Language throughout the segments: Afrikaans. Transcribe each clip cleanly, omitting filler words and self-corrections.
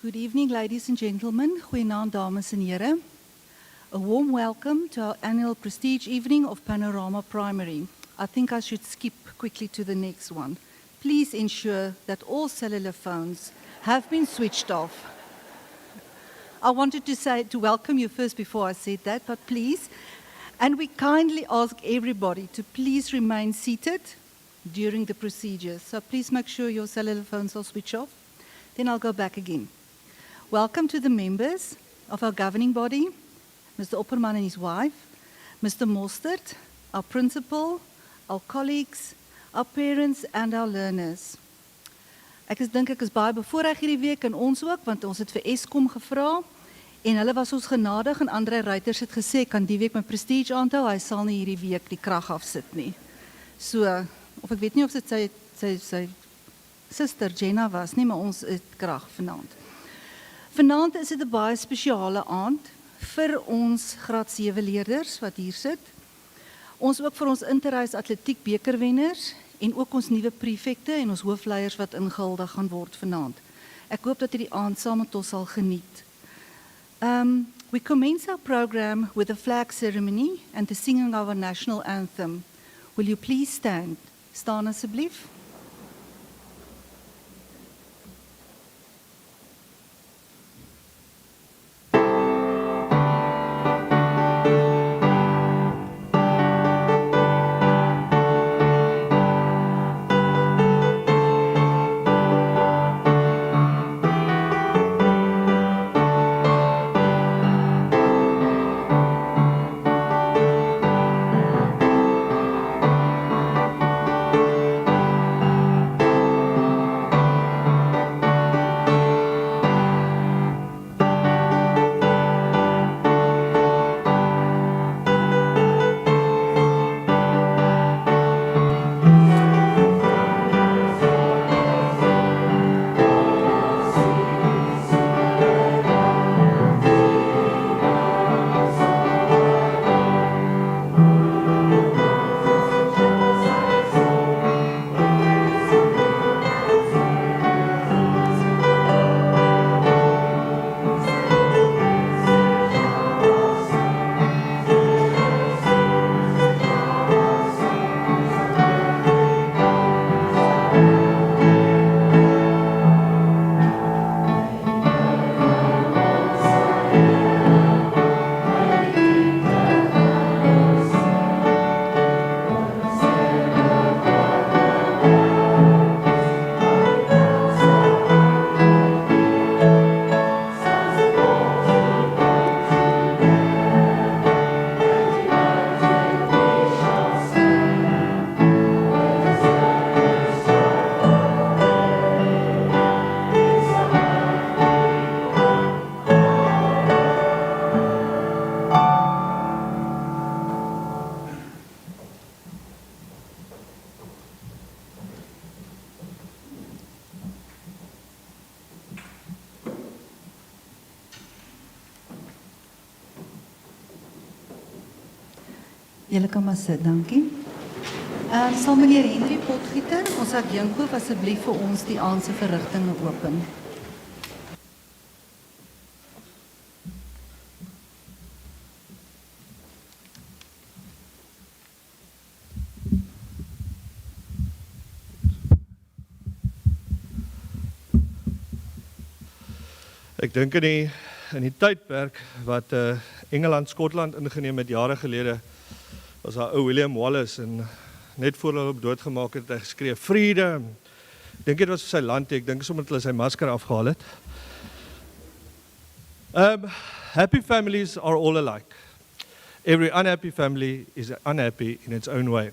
Good evening, ladies and gentlemen. Goeienaand, dames en heren. A warm welcome to our annual Prestige evening of Panorama Primary. I think I should skip quickly to the next one. Please ensure that all cellular phones have been switched off. I wanted to welcome you first before I said that, but please, and we kindly ask everybody to please remain seated during the procedures. So please make sure your cellular phones are switched off. Then I'll go back again. Welcome to the members of our governing body, Mr. Opperman and his wife, Mr. Mostert, our principal, our colleagues, our parents and our learners. Ek is baie bevoorreg hierdie week en ons ook, want ons het vir Eskom gevra en hulle was ons genadig en Andre Reuters het gesê, kan die week my Prestige-aand hou, hy sal nie hierdie week die krag afsit nie. So, of ek weet nie of dit sy suster Jenna was nie, maar ons het krag vanaand. Vanaand is dit 'n baie spesiale aand vir ons graad 7 leerders wat hier sit. Ons ook vir ons interreis atletiek bekerwenners en ook ons nuwe prefekte en ons hoofleiers wat ingehuldig gaan word vanaand. Ek hoop dat hierdie aand saam met ons sal geniet. We commence our program with a flag ceremony and the singing of our national anthem. Will you please stand? Staan asseblief. Julle kan maar sit, dankie. Sal meneer Henry Potgieter, ons adjunkhoof asseblief vir ons die aandse verrigtinge open. Ek dink in die tydperk wat Engeland Skotland ingeneem het jare gelede, was daar ou William Wallace en net voor hulle op doodgemaak het hy geskree freedom. Ek dink dit was vir sy land, ek dink sommer hulle sy masker afgehaal het. Happy families are all alike. Every unhappy family is unhappy in its own way.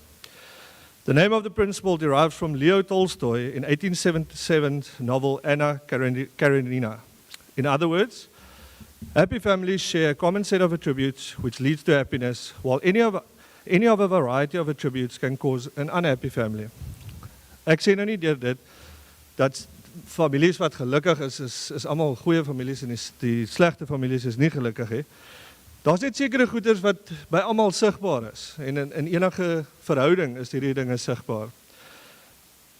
The name of the principle derives from Leo Tolstoy in 1877's novel Anna Karenina. In other words, happy families share a common set of attributes which leads to happiness, while any of a variety of attributes can cause an unhappy family. Ek sê nou nie deur dit, dat families wat gelukkig is allemaal goeie families en die slegte families is nie gelukkig. Daar is net sekere goeders wat by almal sigbaar is, en in enige verhouding is hierdie dinge sigbaar.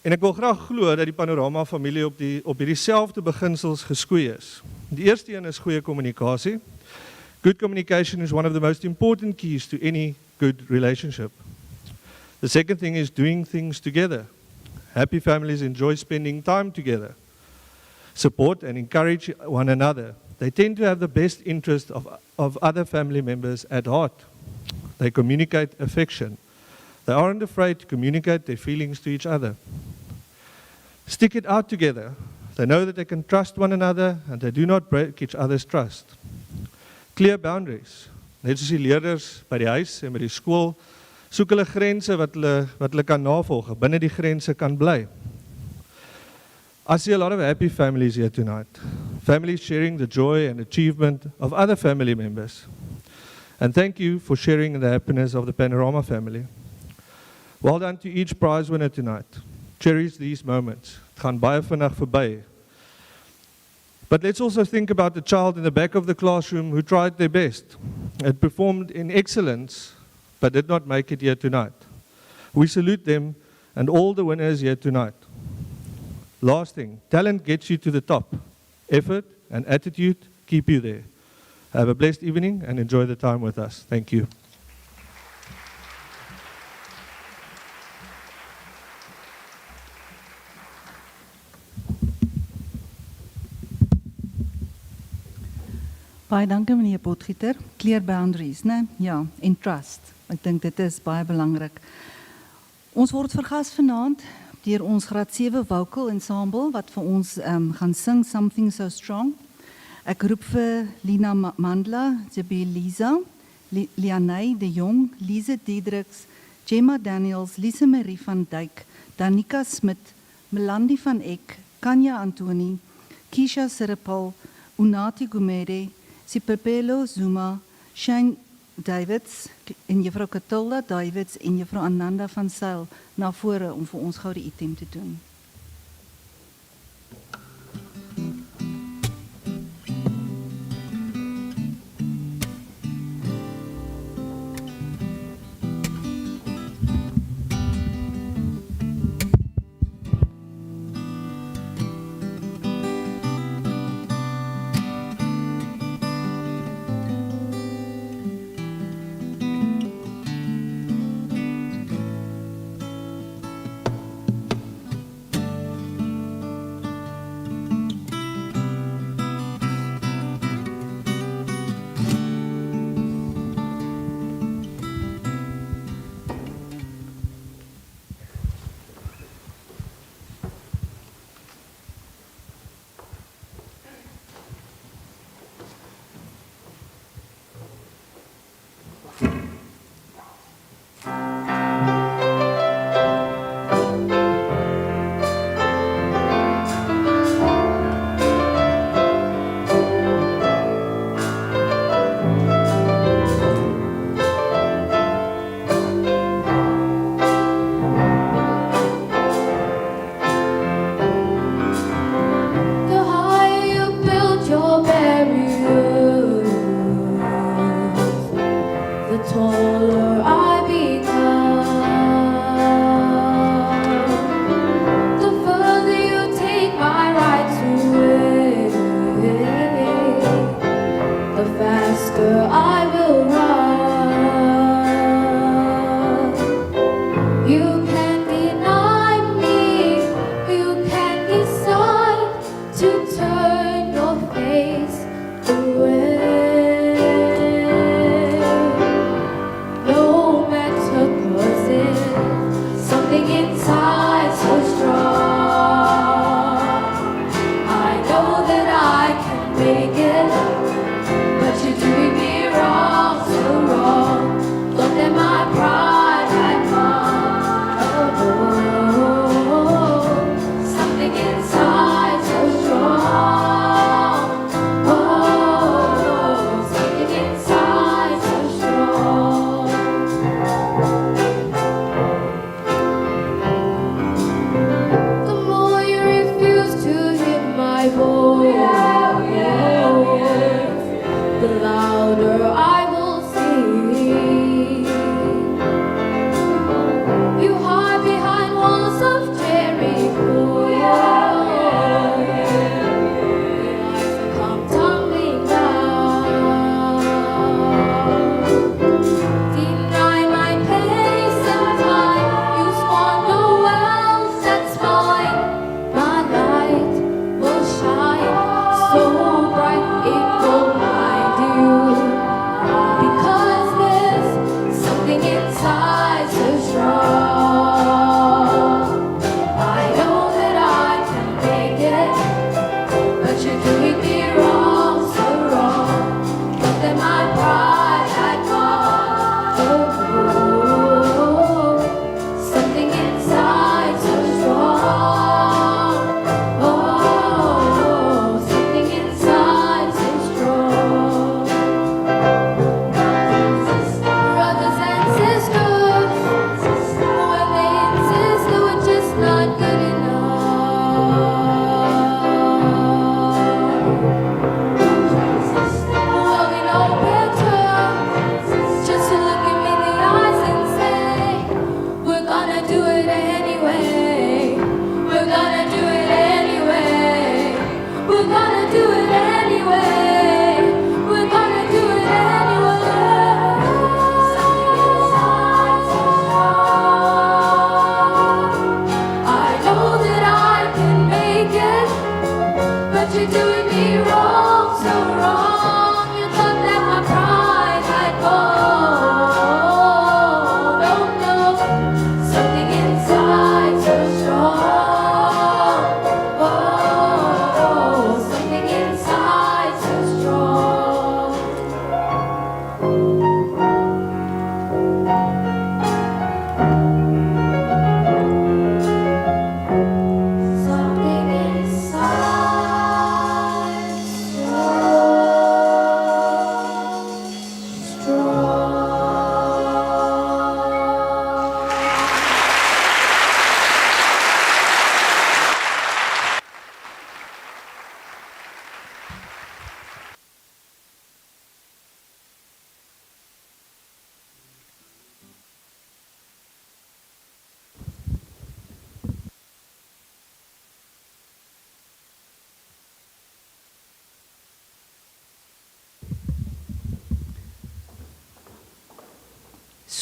En ek wil graag glo dat die Panorama familie op hierdie selfde beginsels geskoei is. Die eerste een is goeie kommunikasie. Good communication is one of the most important keys to any good relationship. The second thing is doing things together. Happy families enjoy spending time together. Support and encourage one another. They tend to have the best interest of other family members at heart. They communicate affection. They aren't afraid to communicate their feelings to each other. Stick it out together. They know that they can trust one another and they do not break each other's trust. Clear boundaries. Net soos die leerders by die huis en by die skool, soek hulle grense wat hulle kan navolg, binne die grense kan bly. I see a lot of happy families here tonight. Families sharing the joy and achievement of other family members. And thank you for sharing the happiness of the Panorama family. Well done to each prize winner tonight. Cherish these moments. Het gaan baie vinnig verby. But let's also think about the child in the back of the classroom who tried their best. It performed in excellence, but did not make it here tonight. We salute them and all the winners here tonight. Last thing, talent gets you to the top. Effort and attitude keep you there. Have a blessed evening and enjoy the time with us. Thank you. Baie dankie meneer Potgieter. Clear boundaries, né? Ja, en trust. Ek dink dit is baie belangrik. Ons word vergas vanaand deur ons graad 7 vocal ensemble wat vir ons gaan sing Something So Strong. Ek roep vir Lina Mandla, Jabie Lisa, Lianay de Jong, Lise Diedriks, Gemma Daniels, Lise Marie van Dijk, Danica Smit, Melanie van Eck, Kanya Antoni, Keisha Siripal, Unati Gumede, Sipepelo Zuma, Shane Davids en juffrou Katilda Davids en juffrou Ananda van Sail na vore om vir ons gou die item te doen.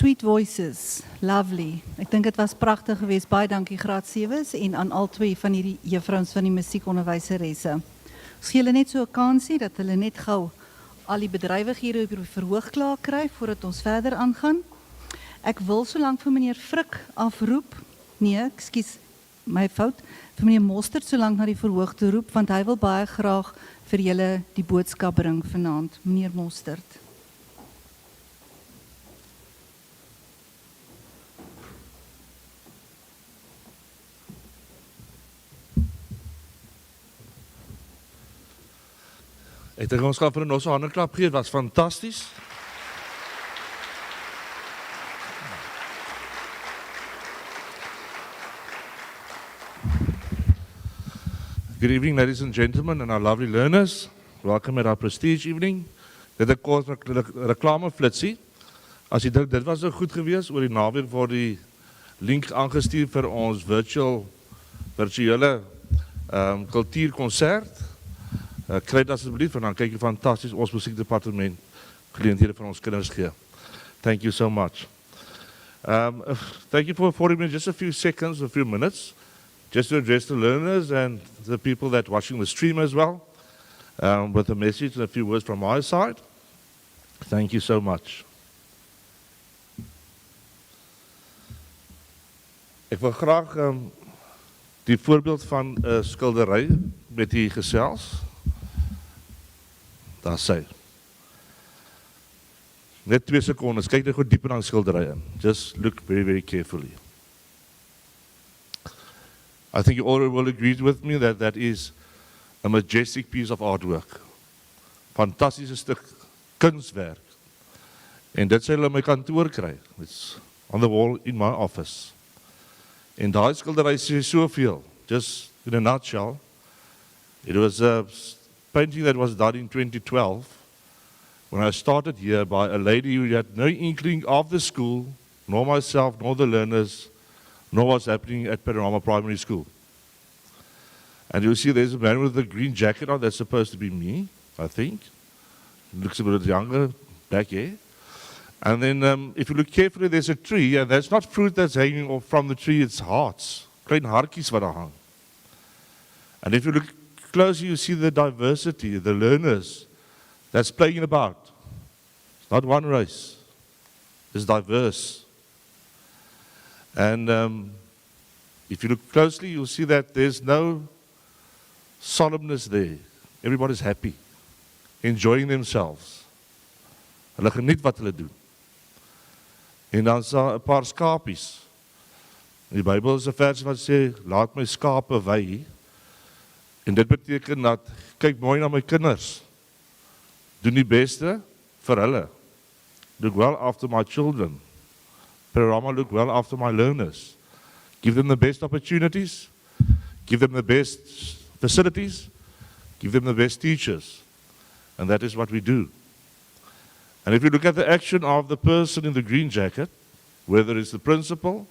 sweet voices, lovely. Ek dink dit was pragtig geweest. Baie dankie graad 7's en aan al twee van hierdie juffrouens van die musiekonderwyseresse. Ons gee hulle net so 'n kansie dat hulle net gou al die bedrywighede op die verhoog klaar kry voordat ons verder aangaan. Ek wil solank vir meneer Frik afroep. Nee, ekskuus, my fout. Vir meneer Mostert solank na die verhoog toe roep want hy wil baie graag vir julle die boodskap bring vanaand. Meneer Mostert. Ek dink ons gaan vir 'n nosse handeklap gee, dit was fantasties. Good evening, ladies and gentlemen, and our lovely learners. Welcome at our Prestige evening. Dit is 'n kort reklameflitsie. As jy dink dit was nou goed geweest, oor die naweek word die link aangestuur vir ons virtuele kultuurkonsert. Kry dit asseblief en dan kyk jy fantasties ons musiekdepartement geleenthede vir ons kinders gee. Thank you so much. Thank you for affording me just a few seconds, a few minutes, just to address the learners and the people that are watching the stream as well, with a message and a few words from my side. Thank you so much. Ek wil graag die voorbeeld van 'n skildery met u gesels. Daar sê. Net 2 sekondes, kyk net goed diep in die skildery in. Just look very, very carefully. I think you all will agree with me that that is a majestic piece of artwork. Fantastiese stuk kunswerk. En dit sal hulle in my kantoor kry. It's on the wall in my office. En daai skildery sê soveel. Just in a nutshell, it was a painting that was done in 2012 when I started here by a lady who had no inkling of the school, nor myself, nor the learners, nor what's happening at Panorama Primary School. And you'll see there's a man with a green jacket on, that's supposed to be me, I think. Looks a bit younger back here. And then if you look carefully, there's a tree, and that's not fruit that's hanging off from the tree, it's hearts. Klein hartjies wat daar hang. And if you look closely, you see the diversity, the learners that's playing about. It's not one race. It's diverse. And if you look closely, you'll see that there's no solemnness there. Everybody's happy, enjoying themselves. Hulle geniet wat hulle doen. En dan is daar 'n paar skapies. In die Bybel is 'n vers wat sê, laat my skape wei. En dit beteken dat, kyk mooi na my kinders. Doen die beste vir hulle. Look well after my children. Panorama look well after my learners. Give them the best opportunities. Give them the best facilities. Give them the best teachers. And that is what we do. And if you look at the action of the person in the green jacket, whether it's the principal,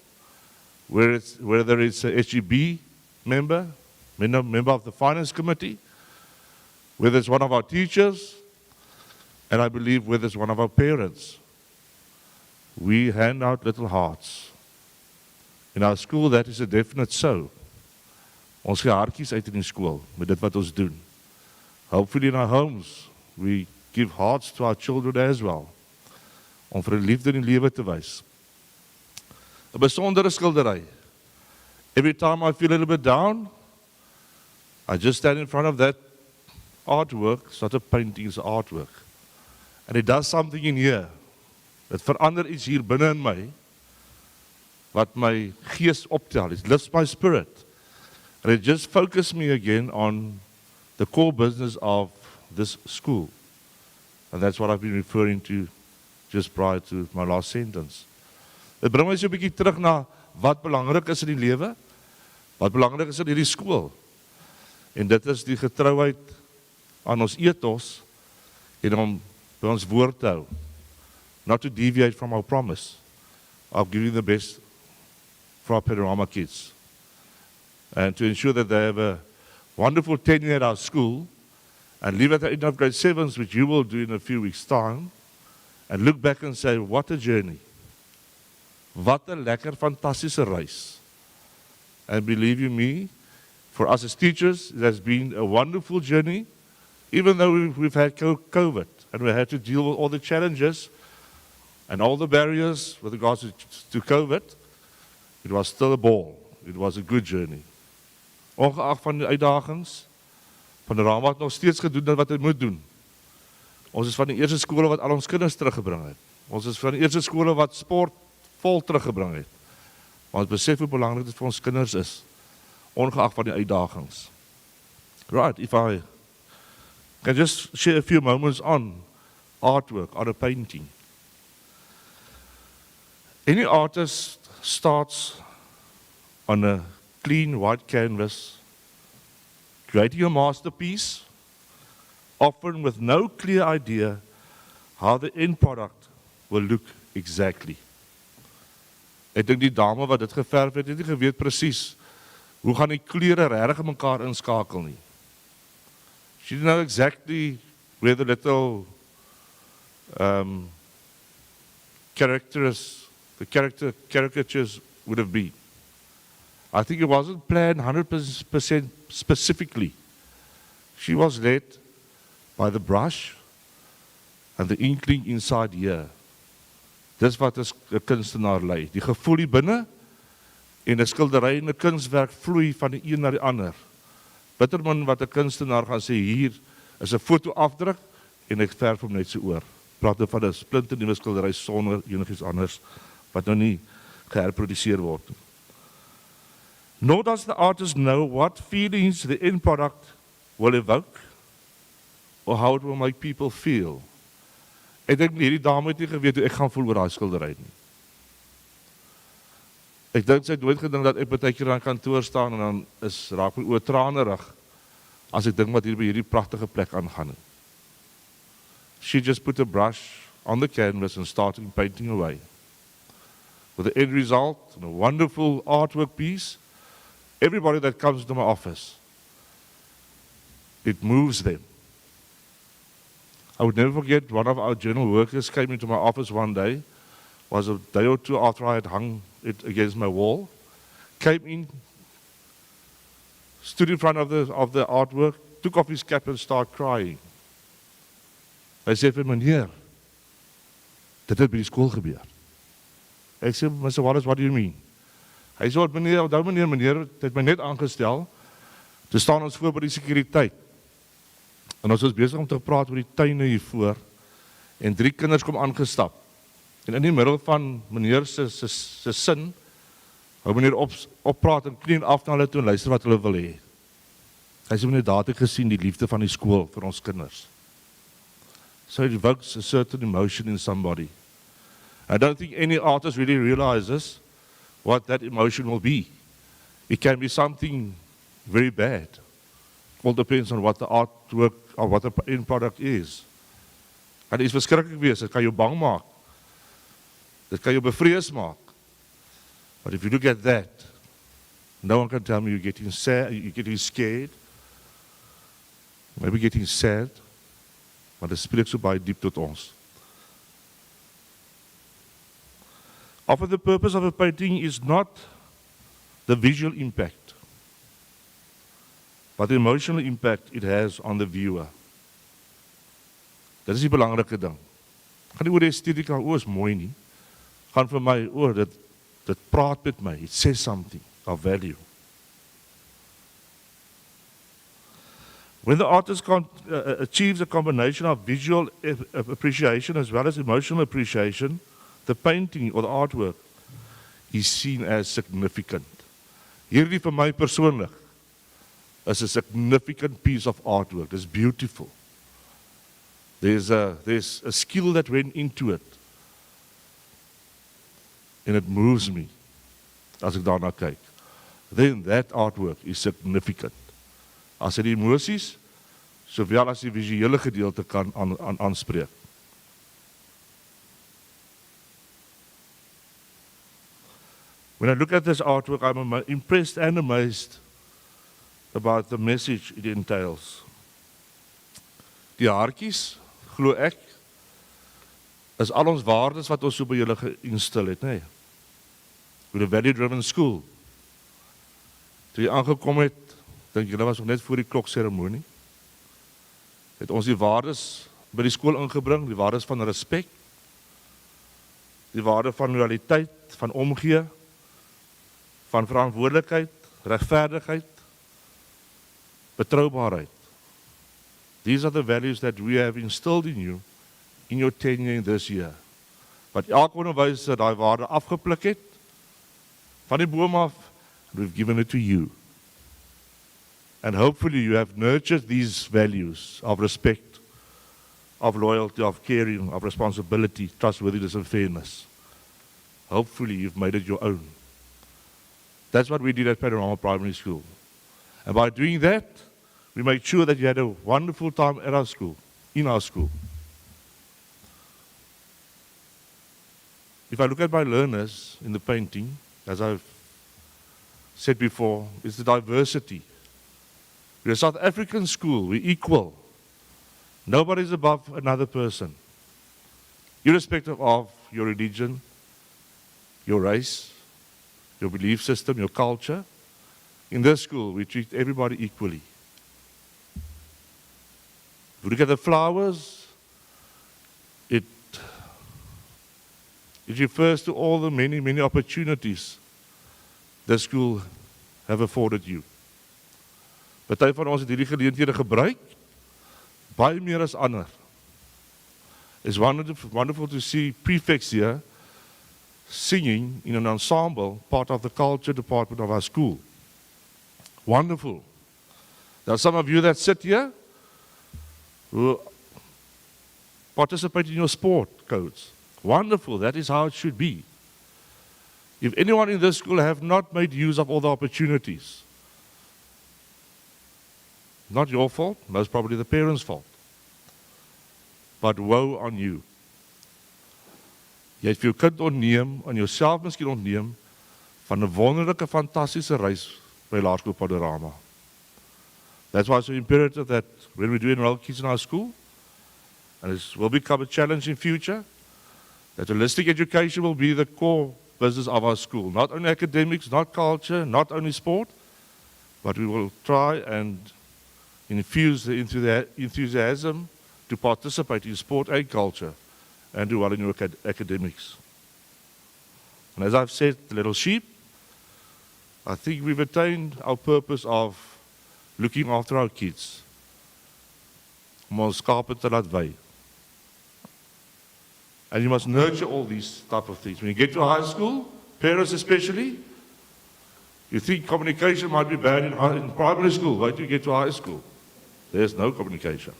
whether it's a SGB member of the finance committee, whether it's one of our teachers, and I believe whether it's one of our parents, we hand out little hearts. In our school, that is a definite so. Ons gee hartjies uit in die skool met dit wat ons doen. Hopefully in our homes, we give hearts to our children as well. Om vir 'n liefde in die lewe te wys. 'n Besondere skildery. Every time I feel a little bit down, I just stand in front of that artwork. It's not a painting, it's artwork. And it does something in here. Dit verander iets hier binne in my, wat my gees optel. It lifts my spirit. And it just focuses me again on the core business of this school. And that's what I've been referring to just prior to my last sentence. Dit bring my so 'n bietjie terug na wat belangrik is in die lewe, wat belangrik is in hierdie skool. En dit is die getrouheid aan ons ethos en om by ons woord te hou. Not to deviate from our promise of giving the best for our Panorama kids. And to ensure that they have a wonderful tenure at our school and leave at the end of grade 7s, which you will do in a few weeks' time, and look back and say, what a journey. Wat 'n lekker, fantastiese reis. And believe you me, for us as teachers, it has been a wonderful journey, even though we've had COVID and we had to deal with all the challenges and all the barriers with regards to COVID. It was still a ball. It was a good journey. Ongeag van die uitdagings, Panorama het nog steeds gedoen wat hy moet doen. Ons is van die eerste skole wat al ons kinders teruggebring het. Ons is van die eerste skole wat sport vol teruggebring het. Want ons besef hoe belangrik dit vir ons kinders is, ongeag van die uitdagings. Right, if I can just share a few moments on artwork, on a painting. Any artist starts on a clean white canvas, creating a masterpiece, often with no clear idea how the end product will look exactly. Ek dink die dame wat dit geverf het nie geweet presies hoe gaan die kleure regtig in mekaar inskakel nie. She didn't know exactly where the little caricatures would have been. I think it wasn't planned 100% specifically. She was led by the brush and the inkling inside here. Dis wat 'n kunstenaar lei. Die gevoel hier binne en 'n skildery en 'n kunswerk vloei van die een na die ander. Bittermin wat 'n kunstenaar gaan sê hier is 'n fotoafdruk en ek verf hom net so oor. Praat van 'n splinternuwe skildery sonder enigiets anders wat nou nie geherproduseer word. Nor does the artist know what feelings the end product will evoke or how it will make people feel. Ek dink hierdie dame het nie geweet hoe ek gaan voel oor daai skildery nie. Ek dink sy het nooit gedink dat ek baie keer aan kantoor staan en dan raak my oë tranerig as ek dink wat hier by hierdie pragtige plek aangaan. She just put a brush on the canvas and started painting away. With the end result, a wonderful artwork piece. Everybody that comes to my office, it moves them. I would never forget one of our journal workers came into my office one day, was a day or two after I had hung it against my wall, came in, stood in front of the artwork, took off his cap and started crying. Hy sê vir meneer, dit het by die skool gebeur. Ek sê, Mr. Wallace, what do you mean? Hy sê, meneer, het my net aangestel, toe staan ons voor by die sekuriteit. En ons was besig om te praat oor die tuine hiervoor, en 3 kinders kom aangestap. En in die middel van meneer se sin, hou meneer oppraat en knie af na hulle toe en luister wat hulle wil hê. Hy sê, meneer, daar het ek gesien die liefde van die skool vir ons kinders. So it evokes a certain emotion in somebody. I don't think any artist really realizes what that emotion will be. It can be something very bad. It all depends on what the artwork or what the end product is. En dit is verskriklik wees, dit kan jou bang maak. Dit kan jou bevrees maak. But if you look at that, no one can tell me you're getting sad, you're getting scared, maybe getting sad, maar dit spreek so baie diep tot ons. Often the purpose of a painting is not the visual impact, but the emotional impact it has on the viewer. Dit is die belangrike ding. Gaan nie oor die estetika, is mooi nie. Gaan vir my, dit praat met my, it says something of value. When the artist achieves a combination of visual appreciation as well as emotional appreciation, the painting or the artwork is seen as significant. Hierdie vir my persoonlik is a significant piece of artwork. It's beautiful. There's a skill that went into it. And it moves me as ek daarna kyk. Then that artwork is significant. As hy die emosies, sowel as die visuele gedeelte kan aanspreek. When I look at this artwork, I'm impressed and amazed about the message it entails. Die haartjies, glo ek, is al ons waardes wat ons so by julle geinstil het, nee. With a value-driven school. Toe jy aangekom het, dink julle was nog net voor die klokseremonie, het ons die waardes by die skool ingebring, die waardes van respek, die waarde van loyaliteit, van omgee, van verantwoordelikheid, regverdigheid, betroubaarheid. These are the values that we have instilled in you in your tenure this year. Wat elke onderwyser daai waarde afgepluk het, van die boom af, we've given it to you. And hopefully you have nurtured these values of respect, of loyalty, of caring, of responsibility, trustworthiness and fairness. Hopefully you've made it your own. That's what we did at Panorama Primary School. And by doing that, we made sure that you had a wonderful time at our school, in our school. If I look at my learners in the painting, as I've said before, it's the diversity. We're a South African school, we're equal. Nobody's above another person, irrespective of your religion, your race, your belief system, your culture. In this school, we treat everybody equally. If you look at the flowers, it refers to all the many, many opportunities the school have afforded you. Party van ons het hierdie geleenthede gebruik, baie meer as ander. It's wonderful to see prefects here singing in an ensemble, part of the culture department of our school. Wonderful. There are some of you that sit here who participate in your sport codes. Wonderful, that is how it should be. If anyone in this school have not made use of all the opportunities, not your fault, most probably the parents' fault. But woe on you. Jy het vir jou kind ontneem, en jouself miskien ontneem, van 'n wonderlike, fantastiese reis by Laerskool Panorama. That's why it's so imperative that when we do enroll kids in our school, and it will become a challenge in future, that holistic education will be the core business of our school. Not only academics, not culture, not only sport, but we will try and infuse the enthusiasm to participate in sport and culture and do well in your academics. And as I've said, the little sheep, I think we've attained our purpose of looking after our kids. Om ons skape te laat wei. And you must nurture all these type of things. When you get to high school, parents especially, you think communication might be bad in primary school. Wait till you get to high school. There's no communication.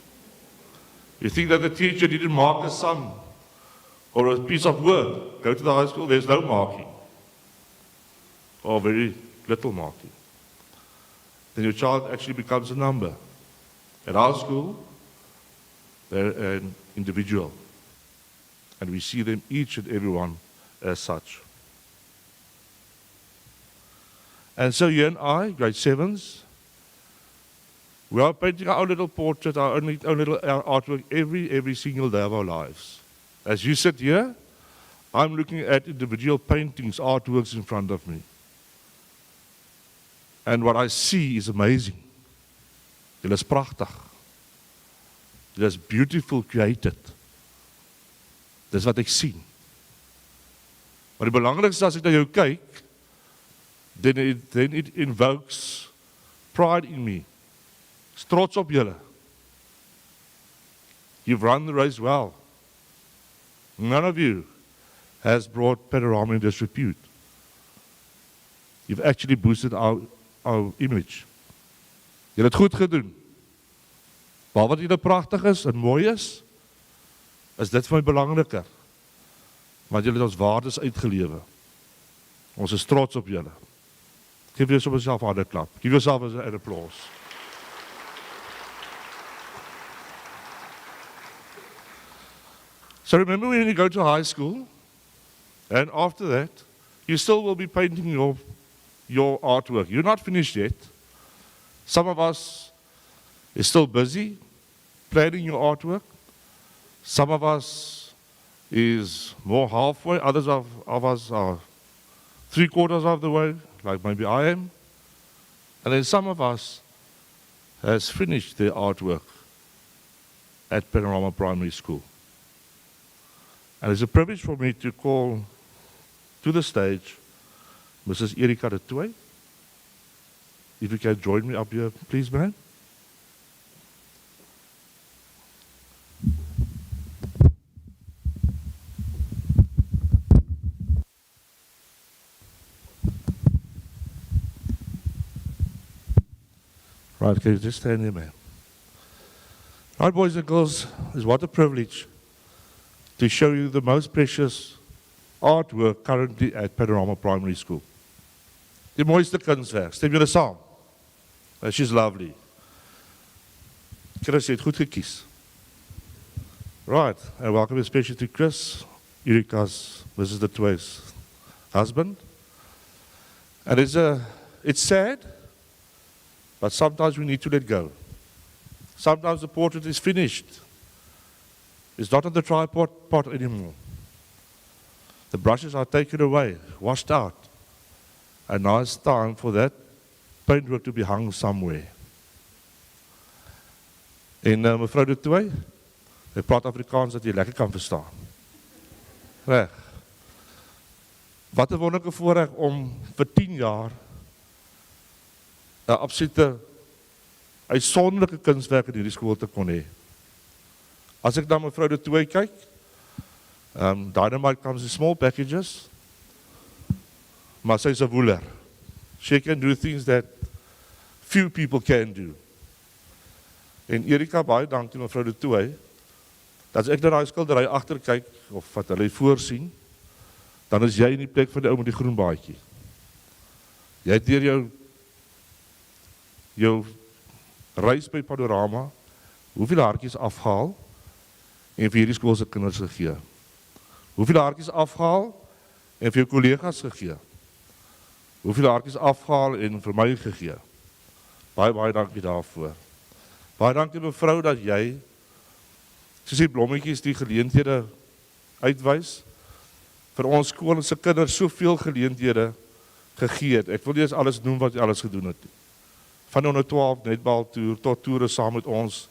You think that the teacher didn't mark a sum or a piece of work. Go to the high school, there's no marking. Or very little marking. Then your child actually becomes a number. At our school, they're an individual. And we see them, each and every one, as such. And so you and I, grade 7s, we are painting our own little portrait, our own little artwork every single day of our lives. As you sit here, I'm looking at individual paintings, artworks in front of me. And what I see is amazing. It is prachtig. It is beautiful created. Dis wat ek sien. Maar die belangrikste as ek na jou kyk, then it invokes pride in me. Is trots op julle. You've run the race well. None of you has brought Panorama in disrepute. You've actually boosted our image. Julle het goed gedoen. Behalwe wat julle pragtig is en mooi is dit vir my belangriker. Want julle het ons waardes uitgelewe. Ons is trots op julle. Geef yourself a klap. Give yourself an applause. So remember when you go to high school, and after that, you still will be painting your artwork. You're not finished yet. Some of us is still busy planning your artwork. Some of us is more halfway. Others of us are 3/4 of the way, like maybe I am. And then some of us has finished their artwork at Panorama Primary School. And it's a privilege for me to call to the stage Mrs. Erika de Tooy. If you can join me up here, please, ma'am. Right, can you just stand here, ma'am? Right, boys and girls, it's what a privilege to show you the most precious artwork currently at Panorama Primary School. Die mooiste kunswerk. Stem julle saam? She's lovely. Chris het goed gekies. Right, and welcome especially to Chris, Erika's, Mrs. de Tooy's husband. And it's sad, but sometimes we need to let go. Sometimes the portrait is finished. It's not on the tripod pot anymore. The brushes are taken away, washed out. And now it's time for that paintwork to be hung somewhere. En mevrou de Tooy, hy praat Afrikaans dat jy lekker kan verstaan. Reg. Wat 'n wonderlike voorreg om vir 10 jaar 'n absolute uitsonderlike kunswerk in hierdie skool te kon hê. As ek na mevrou de Tooy kyk, Dynamite comes in small packages, maar sy's 'n woeler. She can do things that few people can do. En Erika, baie dankie mevrou de Tooy, dat as ek na daai skildery agter kyk, of wat hulle voorsien, dan is jy in die plek van die ou met die groen baadjie. Jy het deur jou reis by Panorama, hoeveel hartjies afgehaal, en vir hierdie skool se kinders gegee. Hoeveel hartjies afgehaal, en vir jou kollegas gegee. Hoeveel hartjies afgehaal, en vir my gegee. Baie, baie dankie daarvoor. Baie dankie mevrou dat jy, soos die blommetjies die geleenthede uitwys, vir ons skool se kinders soveel geleenthede gegee het. Ek wil nie eens alles noem wat jy alles gedoen het. Van 112 netbaltoer tot toere saam met ons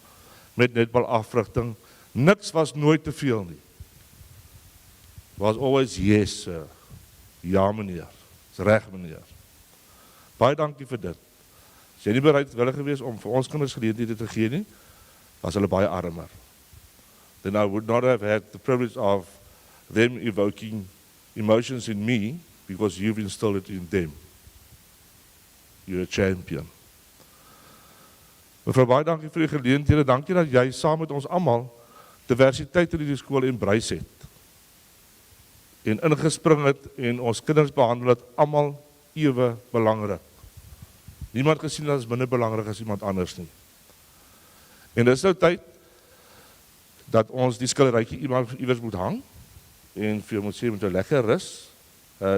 met netbal afrigting. Niks was nooit te veel nie. Was always yes, sir. Ja meneer. Is reg meneer. Baie dankie vir dit. As jy nie bereidwillig gewees om vir ons kinders geleenthede te gee nie, was hulle baie armer. Then I would not have had the privilege of them evoking emotions in me because you've instilled it in them. You're a champion. Mevrou, baie dankie vir die geleenthede. Dankie dat jy saam met ons almal diversiteit in die skool embrace het. En ingespring het en ons kinders behandel het almal ewe belangrik. Niemand gesien as minder belangrik as iemand anders nie. En dis nou tyd dat ons die skilderytjie iewers moet hang en vir jou moet sê met 'n lekker rus.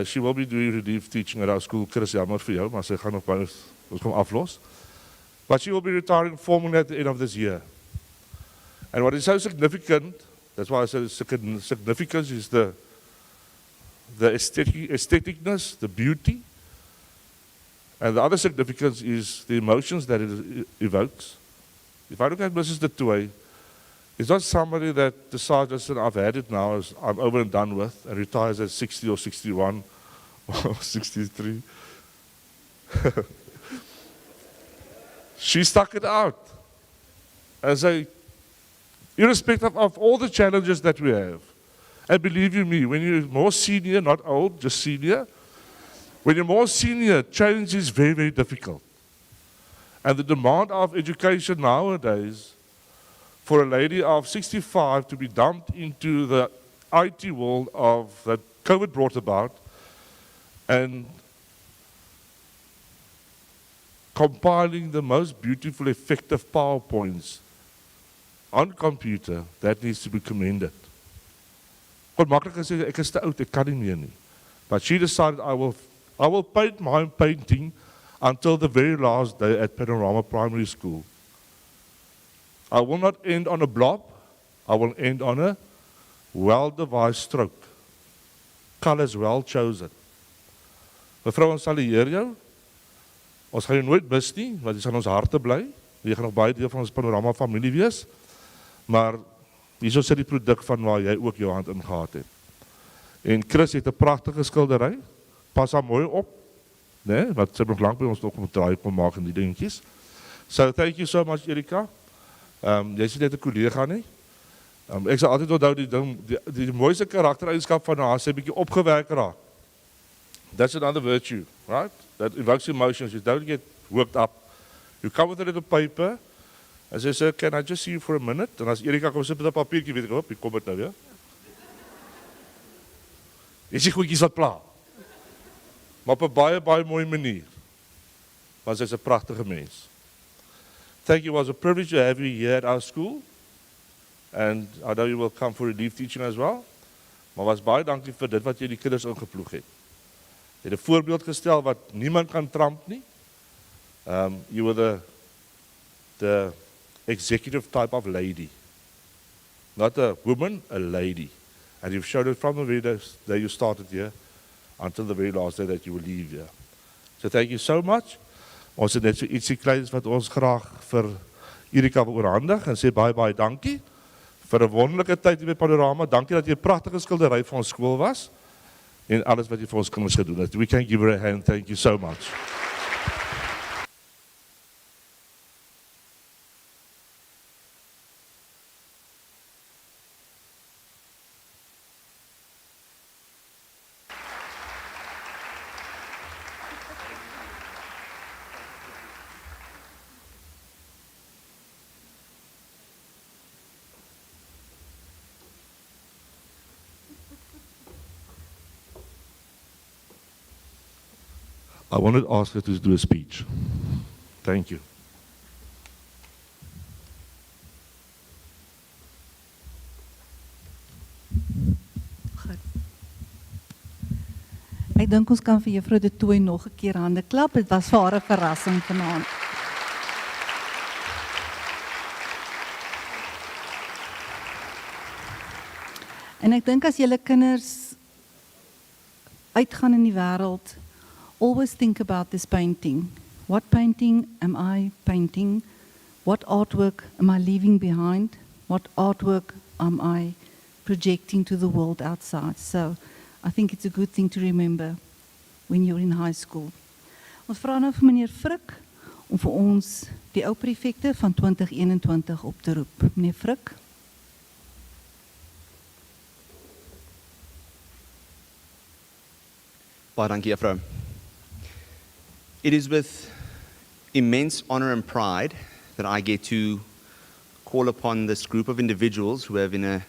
She will be doing relief teaching at our school. Chris, jammer vir jou, maar sy gaan nog by ons kom aflos. But she will be retiring formally at the end of this year. And what is so significant, that's why I say significance is the aestheticness, the beauty. And the other significance is the emotions that it evokes. If I look at Mrs. de Tooy, it's not somebody that decides, listen, I've had it now, I'm over and done with, and retires at 60 or 61 or 63. She stuck it out. As irrespective of all the challenges that we have, and believe you me, when you're more senior, not old, just senior, when you're more senior, change is very, very difficult. And the demand of education nowadays, for a lady of 65 to be dumped into the IT world that COVID brought about, and compiling the most beautiful, effective PowerPoints on computer, that needs to be commended. Kon maklik gesê, ek is te oud, ek kan nie meer nie. But she decided, I will paint my painting until the very last day at Panorama Primary School. I will not end on a blob, I will end on a well-devised stroke. Colors well chosen. Mevrou, ons sal eer jou. Ons gaan jou nooit mis nie, want jy sal in ons harte bly. Jy gaan nog baie deel van ons Panorama familie wees. Maar hierso sit die produk van waar jy ook jou hand in gehad het. En Chris het 'n pragtige skildery. Pas haar mooi op. Nee, wat sy nog lank by ons nog om draai kon maak in die dingetjies. So thank you so much, Erika. Jy is net 'n kollega nie. Ek sal altyd onthou die mooiste karaktereienskap van haar sê bietjie opgewerk raak. That's another virtue, right? That evokes emotions. You don't get worked up. You come with a little paper. And sy sê, can I just see you for a minute? En as Erika kom sit met 'n papiertjie, weet ek, hop, hier kom dit nou weer. Is die goedjies wat pla. Maar op 'n baie, baie mooi manier. Want sy's 'n pragtige mens. Thank you. It was a privilege to have you here at our school. And I know you will come for relief teaching as well. Maar was baie dankie vir dit wat jy die kinders ingeploeg het. Jy het 'n voorbeeld gestel wat niemand kan tramp nie. You were the executive type of lady. Not a woman, a lady. And you've showed it from the very day you started here until the very last day that you will leave here. So thank you so much. Ons het net so ietsie kleins wat ons graag vir Erika wil oorhandig en sê baie, baie dankie vir 'n wonderlike tyd hier by Panorama. Dankie dat jy 'n pragtige skildery vir ons skool was en alles wat jy vir ons kinders gedoen het. We can give her a hand. Thank you so much. I wanted to ask her to do a speech. Thank you. Goed. Ek dink ons kan vir Juffrou De Tooy nog 'n keer hande klap. Dit was vir haar 'n verrassing vanaand. En ek dink as julle kinders uitgaan in die wêreld, always think about this painting. What painting am I painting? What artwork am I leaving behind? What artwork am I projecting to the world outside? So I think it's a good thing to remember when you're in high school. Ons vra nou vir meneer Frik om vir ons die ou prefekte van 2021 op te roep. Meneer Frik. Baie dankie, juffrou. It is with immense honor and pride that I get to call upon this group of individuals who have in a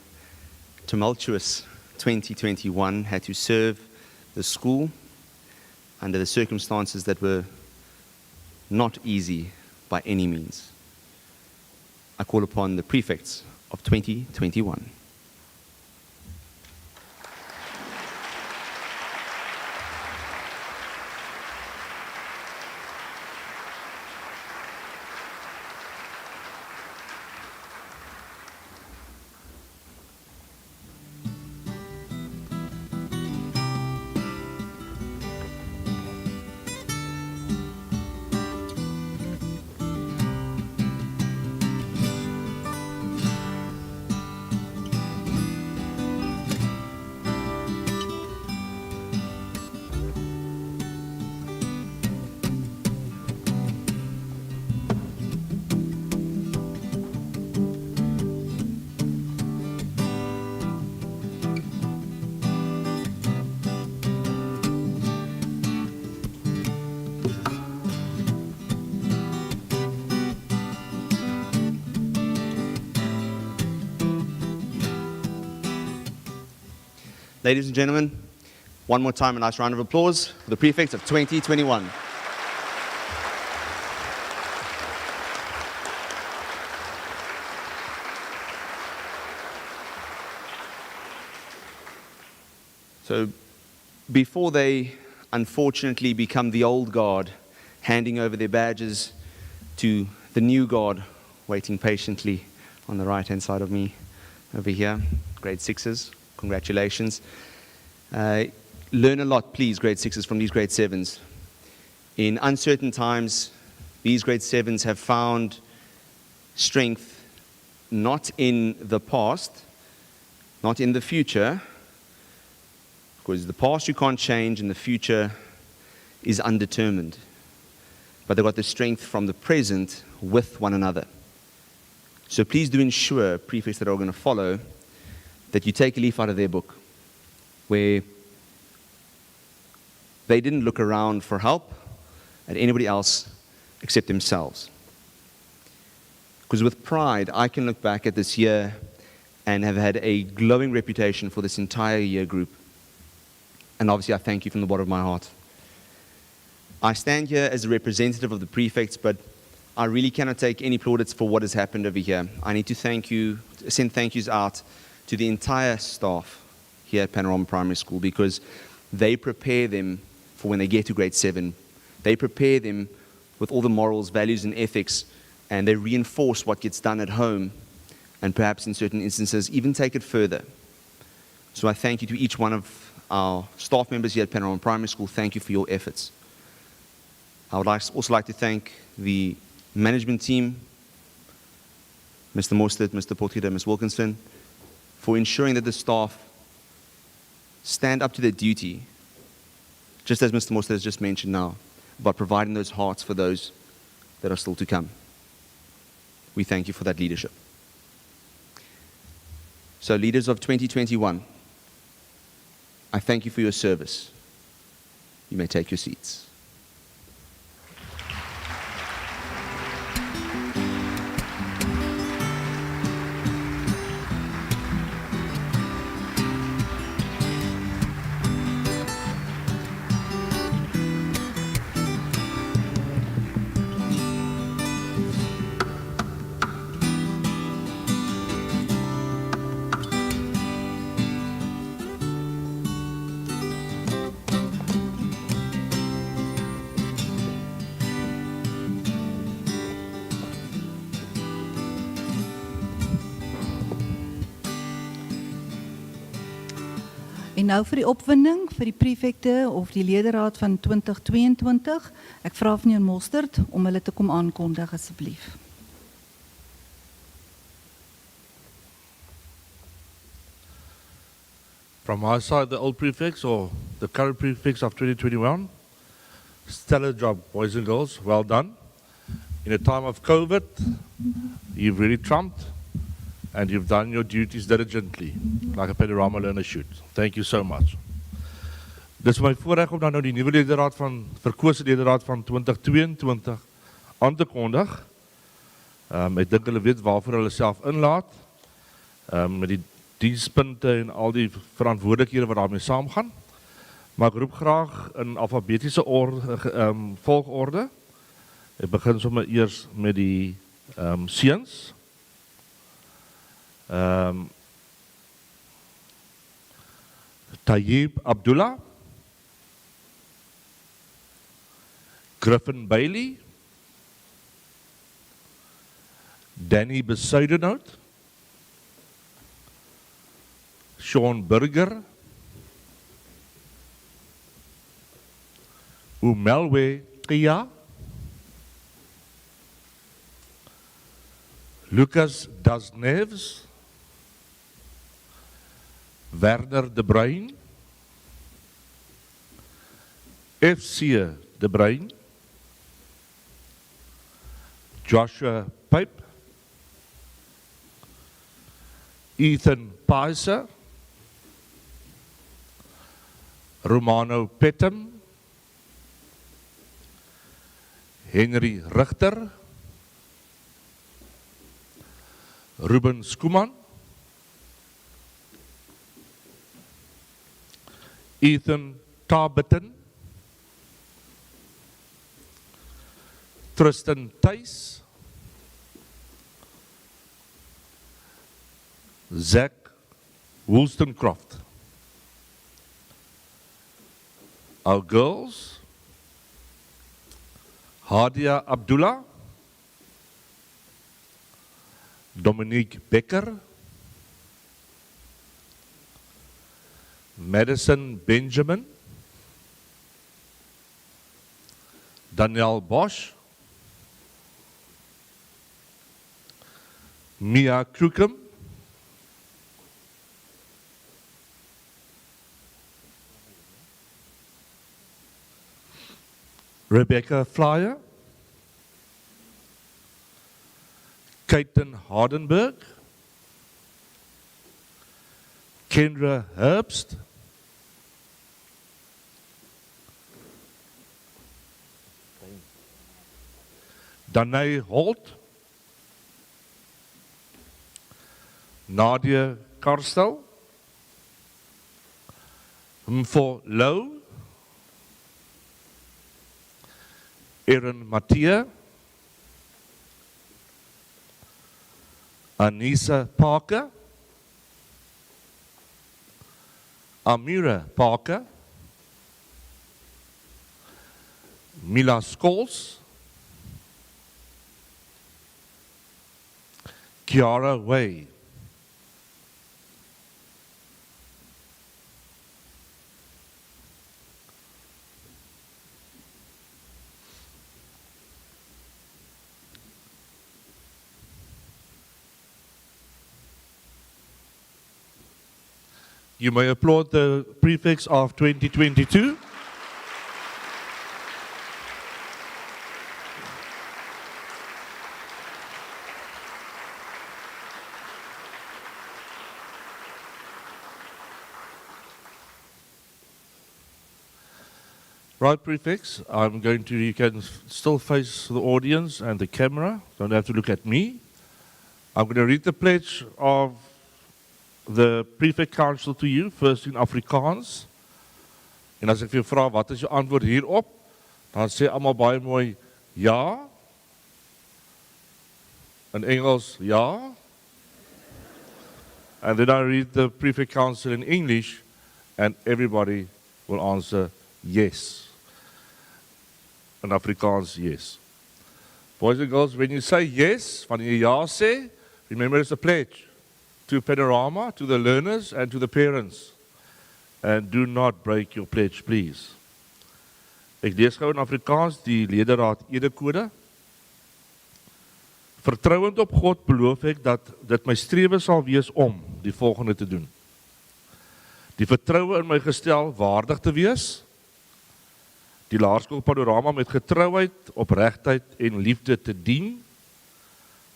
tumultuous 2021 had to serve the school under the circumstances that were not easy by any means. I call upon the prefects of 2021. Ladies and gentlemen, one more time a nice round of applause for the prefects of 2021. So, before they unfortunately become the old guard, handing over their badges to the new guard, waiting patiently on the right-hand side of me over here, grade 6s, congratulations. learn a lot, please, grade 6s from these grade 7s. In uncertain times, these grade 7s have found strength not in the past, not in the future, because the past you can't change and the future is undetermined. But they've got the strength from the present with one another. So please do ensure, prefects that are going to follow, that you take a leaf out of their book where they didn't look around for help at anybody else except themselves. Because with pride, I can look back at this year and have had a glowing reputation for this entire year group. And obviously I thank you from the bottom of my heart. I stand here as a representative of the prefects, but I really cannot take any plaudits for what has happened over here. I need to send thank yous out to the entire staff here at Panorama Primary School, because they prepare them for when they get to grade 7. They prepare them with all the morals, values, and ethics, and they reinforce what gets done at home, and perhaps in certain instances even take it further. So I thank you to each one of our staff members here at Panorama Primary School. Thank you for your efforts. I would also like to thank the management team, Mr. Mostert, Mr. Potgieter, Ms. Wilkinson, for ensuring that the staff stand up to their duty, just as Mr. Mostert has just mentioned now, about providing those hearts for those that are still to come. We thank you for that leadership. So, leaders of 2021, I thank you for your service. You may take your seats. En nou vir die opwinding vir die prefekte of die leerraad van 2022. Ek vra van meneer Mostert om hulle te kom aankondig asseblief. From my side, the old prefects or the current prefects of 2021, stellar job, boys and girls, well done. In a time of COVID, you've really trumped and you've done your duties diligently, like a Panorama learner should. Thank you so much. Dis my voorreg om dan nou die nuwe leerraad verkose leerraad van 2022 aan te kondig. Ek dink hulle weet waarvoor hulle self inlaat, met die dienspunte en al die verantwoordelikhede wat daarmee saamgaan. Maar ek roep graag in alfabetiese volgorde. Ek begin sommer eers met die seuns. Tayyib Abdullah, Griffin Bailey, Danny Besuidenhout, Sean Burger, Umelwe Kia, Lucas Dasneves, Werner de Bruin, FC de Bruin, Joshua Pipe, Ethan Paiser, Romano Pettem, Henry Richter, Ruben Skuman, Ethan Tarbiton, Tristan Thijs, Zach Wollstonecroft. Our girls, Hadia Abdullah, Dominique Becker, Madison Benjamin, Danielle Bosch, Mia Krukem, Rebecca Flyer, Kaiten Hardenberg, Kendra Herbst, Danae Holt, Nadia Karstel, Mfo Lou, Erin Mattia, Anissa Parker, Amira Parker, Mila Scholes, Kiara Way, you may applaud the prefects of 2022. Right, prefects, you can still face the audience and the camera, don't have to look at me. I'm going to read the pledge of the Prefect Council to you, first in Afrikaans. En as ek vir jou vra, wat is jou antwoord hierop? Dan sê almal baie mooi, ja. In Engels, ja. And then I read the Prefect Council in English, and everybody will answer yes. In Afrikaans, yes. Boys and girls, when you say yes, wanneer jy ja sê, remember it's a pledge to Panorama, to the learners, and to the parents. And do not break your pledge, please. Ek lees gou in Afrikaans die Lederraad Edekode. Vertrouend op God beloof ek dat dit my strewe sal wees om die volgende te doen. Die vertroue in my gestel waardig te wees, die Laerskool Panorama met getrouheid, opregtheid en liefde te dien,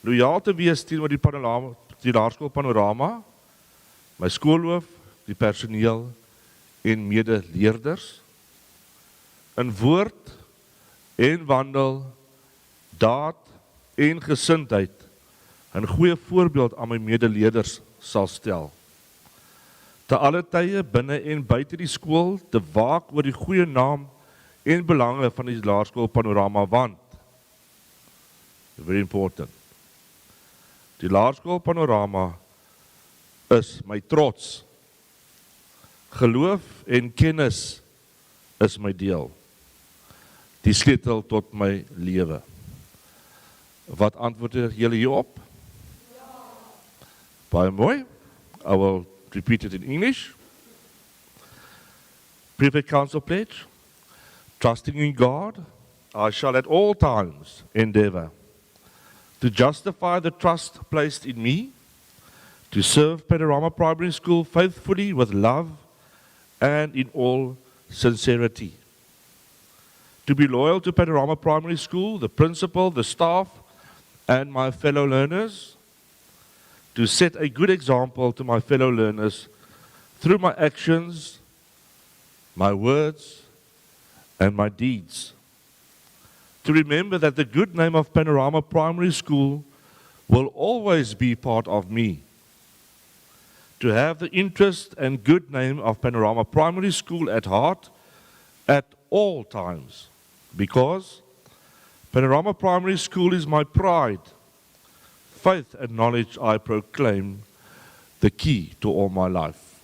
loyaal te wees teenoor die Laerskool Panorama, my skoolhoof, die personeel en medeleerders, in woord en wandel, daad en gesindheid, 'n goeie voorbeeld aan my medeleerders sal stel. Te alle tye binne en buite die skool te waak oor die goeie naam en belange van die Laerskool Panorama want. Very important. Die Laerskool Panorama is my trots. Geloof en kennis is my deel. Die sleutel tot my lewe. Wat antwoord julle hierop? Ja. Baie mooi. I will repeat it in English. Prefect Council pledge. Trusting in God, I shall at all times endeavor to justify the trust placed in me, to serve Panorama Primary School faithfully with love and in all sincerity. To be loyal to Panorama Primary School, the principal, the staff, and my fellow learners. To set a good example to my fellow learners through my actions, my words, and my deeds. To remember that the good name of Panorama Primary School will always be part of me. To have the interest and good name of Panorama Primary School at heart at all times, because Panorama Primary School is my pride. Faith and knowledge I proclaim, the key to all my life.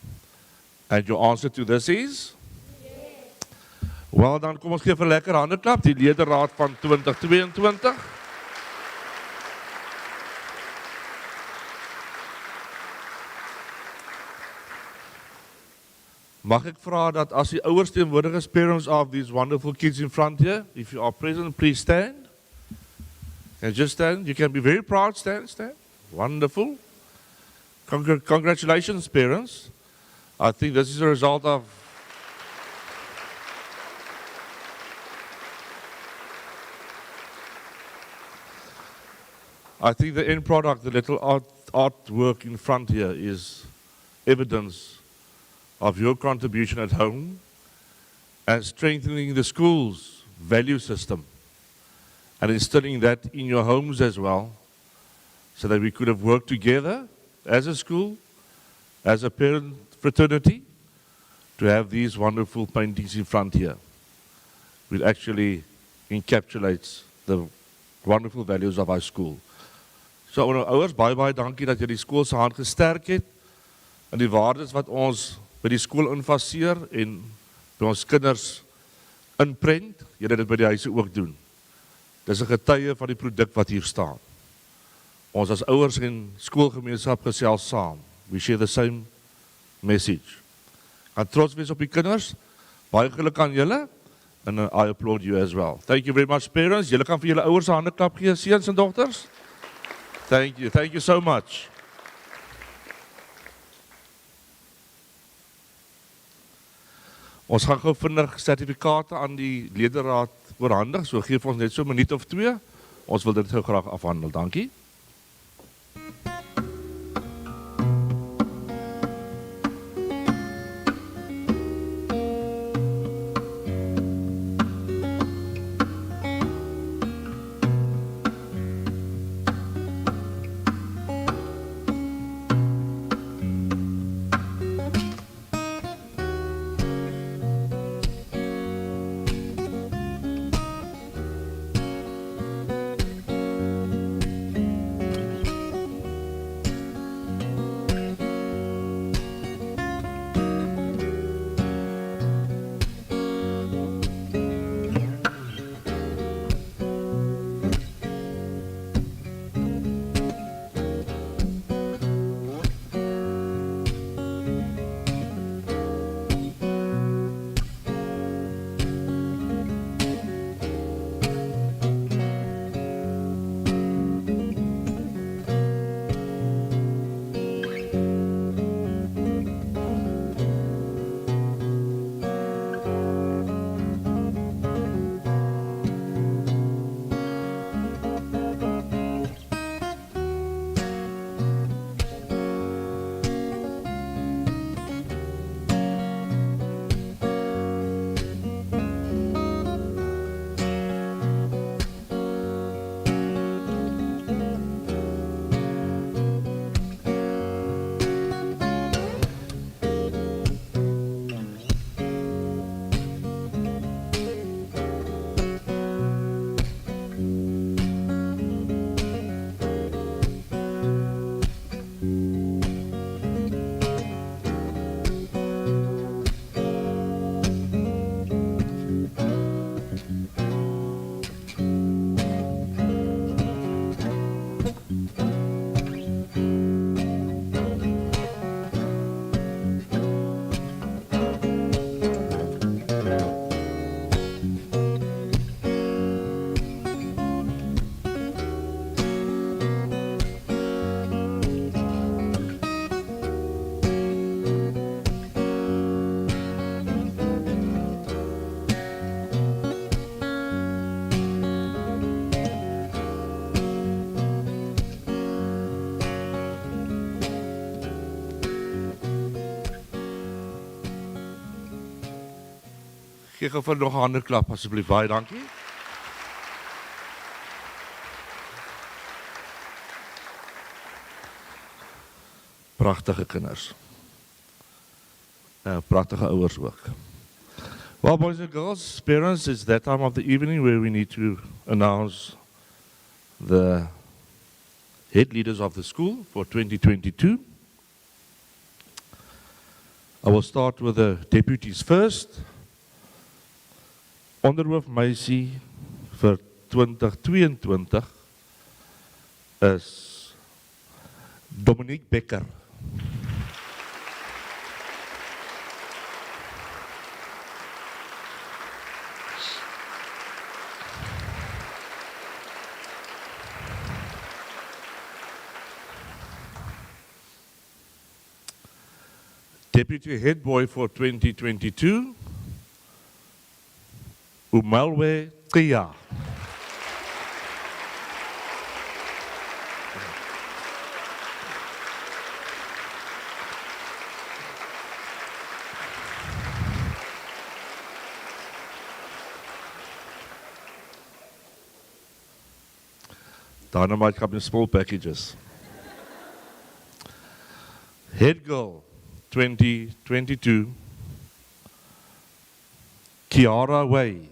And your answer to this is? Wel, dan kom ons gee vir lekker handeklap, die Lederraad van 2022. Mag ek vra dat as die ouers teenwoordig is, parents of these wonderful kids in front here, if you are present, please stand. And just stand. You can be very proud. Stand. Wonderful. Congratulations, parents. I think this is a result of I think the end product, the little artwork in front here, is evidence of your contribution at home and strengthening the school's value system and instilling that in your homes as well, so that we could have worked together as a school, as a parent fraternity, to have these wonderful paintings in front here. It actually encapsulates the wonderful values of our school. So ouers, baie dankie dat jy die skool se hand gesterk het en die waardes wat ons by die skool infaseer en by ons kinders inprent, julle dit by die huise ook doen. Dis 'n getuie van die produk wat hier staan. Ons as ouers en skoolgemeenskap gesels saam. We share the same message. Gaan trots wees op die kinders. Baie geluk aan julle and I applaud you as well. Thank you very much, parents. Julle kan vir julle ouers 'n handeklap gee, seuns en dogters. Thank you so much. Ons gaan gou vinnig sertifikate aan die ledenraad oorhandig, so gee vir ons net so 'n minuut of 2. Ons wil dit gou graag afhandel. Dankie. Gee gou vir nog 'n handeklap asseblief. Baie dankie. Pragtige kinders. Pragtige ouers ook. Well, boys and girls, parents, it's that time of the evening where we need to announce the head leaders of the school for 2022. I will start with the deputies first. Onderhoof meisie vir 2022 is Dominique Becker. Deputy Head Boy for 2022, Umalwe Kia. Dynamite come in small packages. Head Girl 2022, Kiara Way.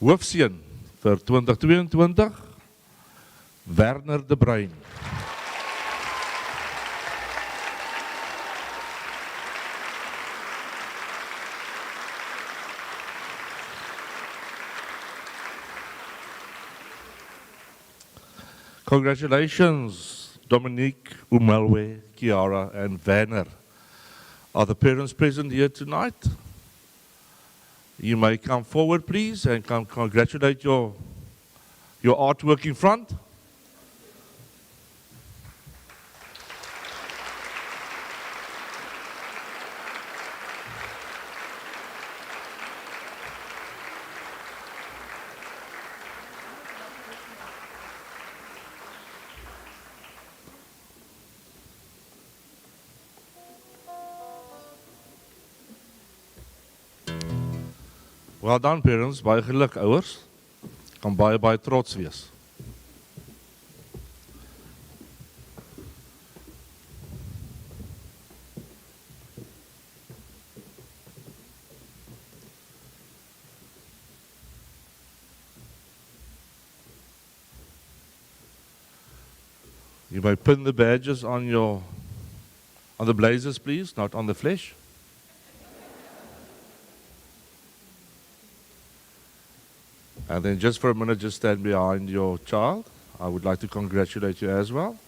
Hoofseun vir 2022, Werner de Bruin. Congratulations, Dominique, Umalwe, Kiara, and Werner. Are the parents present here tonight? You may come forward, please, and come congratulate your artwork in front. Well done, parents. Baie geluk, ouers. Kan baie trots wees. You may pin the badges on the blazers, please, not on the flesh. And then just for a minute, just stand behind your child. I would like to congratulate you as well.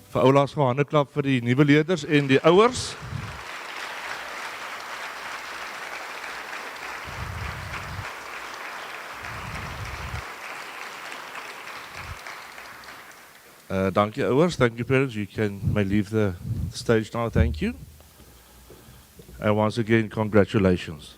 Vir oulaas gaan hande klap vir die nuwe leerders en die ouers. Dankie ouers, thank you parents. You may leave the stage now, thank you. And once again, congratulations.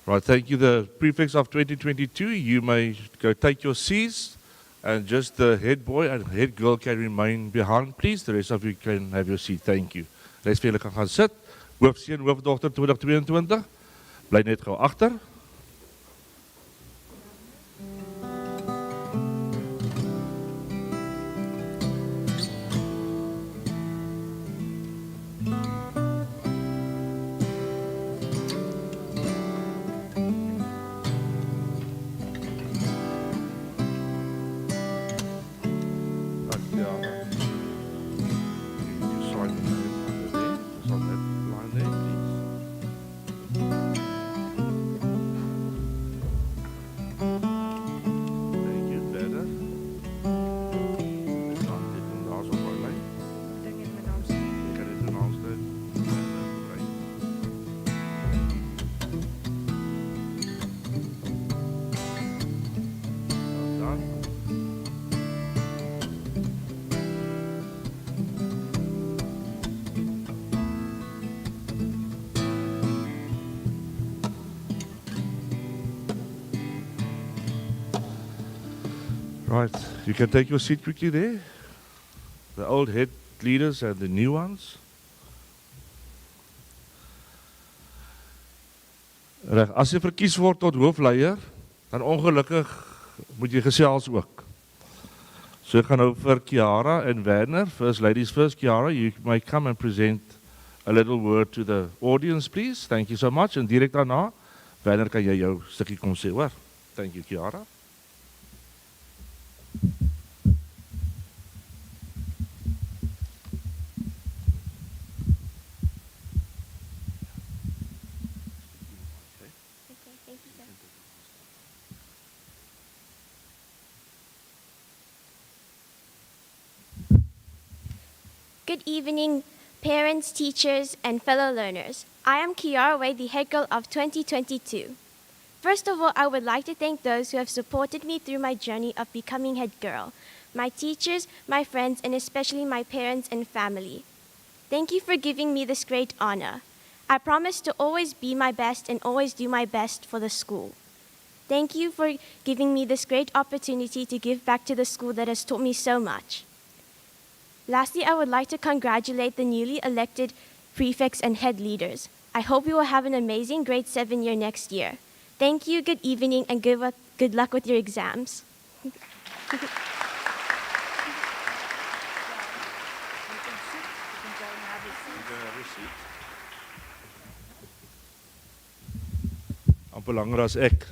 Right, thank you, the prefects of 2022. You may go take your seats, and just the head boy and head girl can remain behind, please. The rest of you can have your seat. Thank you. Rest van julle kan gaan sit. Hoofseun, hoofdogter 2022. Bly net gou agter. Right, you can take your seat quickly there. The old head leaders and the new ones. Reg, as jy verkies word tot hoofleier, dan ongelukkig moet jy gesels ook. So ek gaan nou vir Kiara en Werner, first ladies first. Kiara, you may come and present a little word to the audience, please. Thank you so much. En direk daarna, Werner, kan jy jou stukkie kom sê, hoor. Thank you, Kiara. Good evening, parents, teachers, and fellow learners. I am Kiara Way, the head girl of 2022. First of all, I would like to thank those who have supported me through my journey of becoming head girl, my teachers, my friends, and especially my parents and family. Thank you for giving me this great honor. I promise to always be my best and always do my best for the school. Thank you for giving me this great opportunity to give back to the school that has taught me so much. Lastly, I would like to congratulate the newly elected prefects and head leaders. I hope you will have an amazing grade 7 year next year. Thank you, good evening, and good luck with your exams. Amper langer as ek.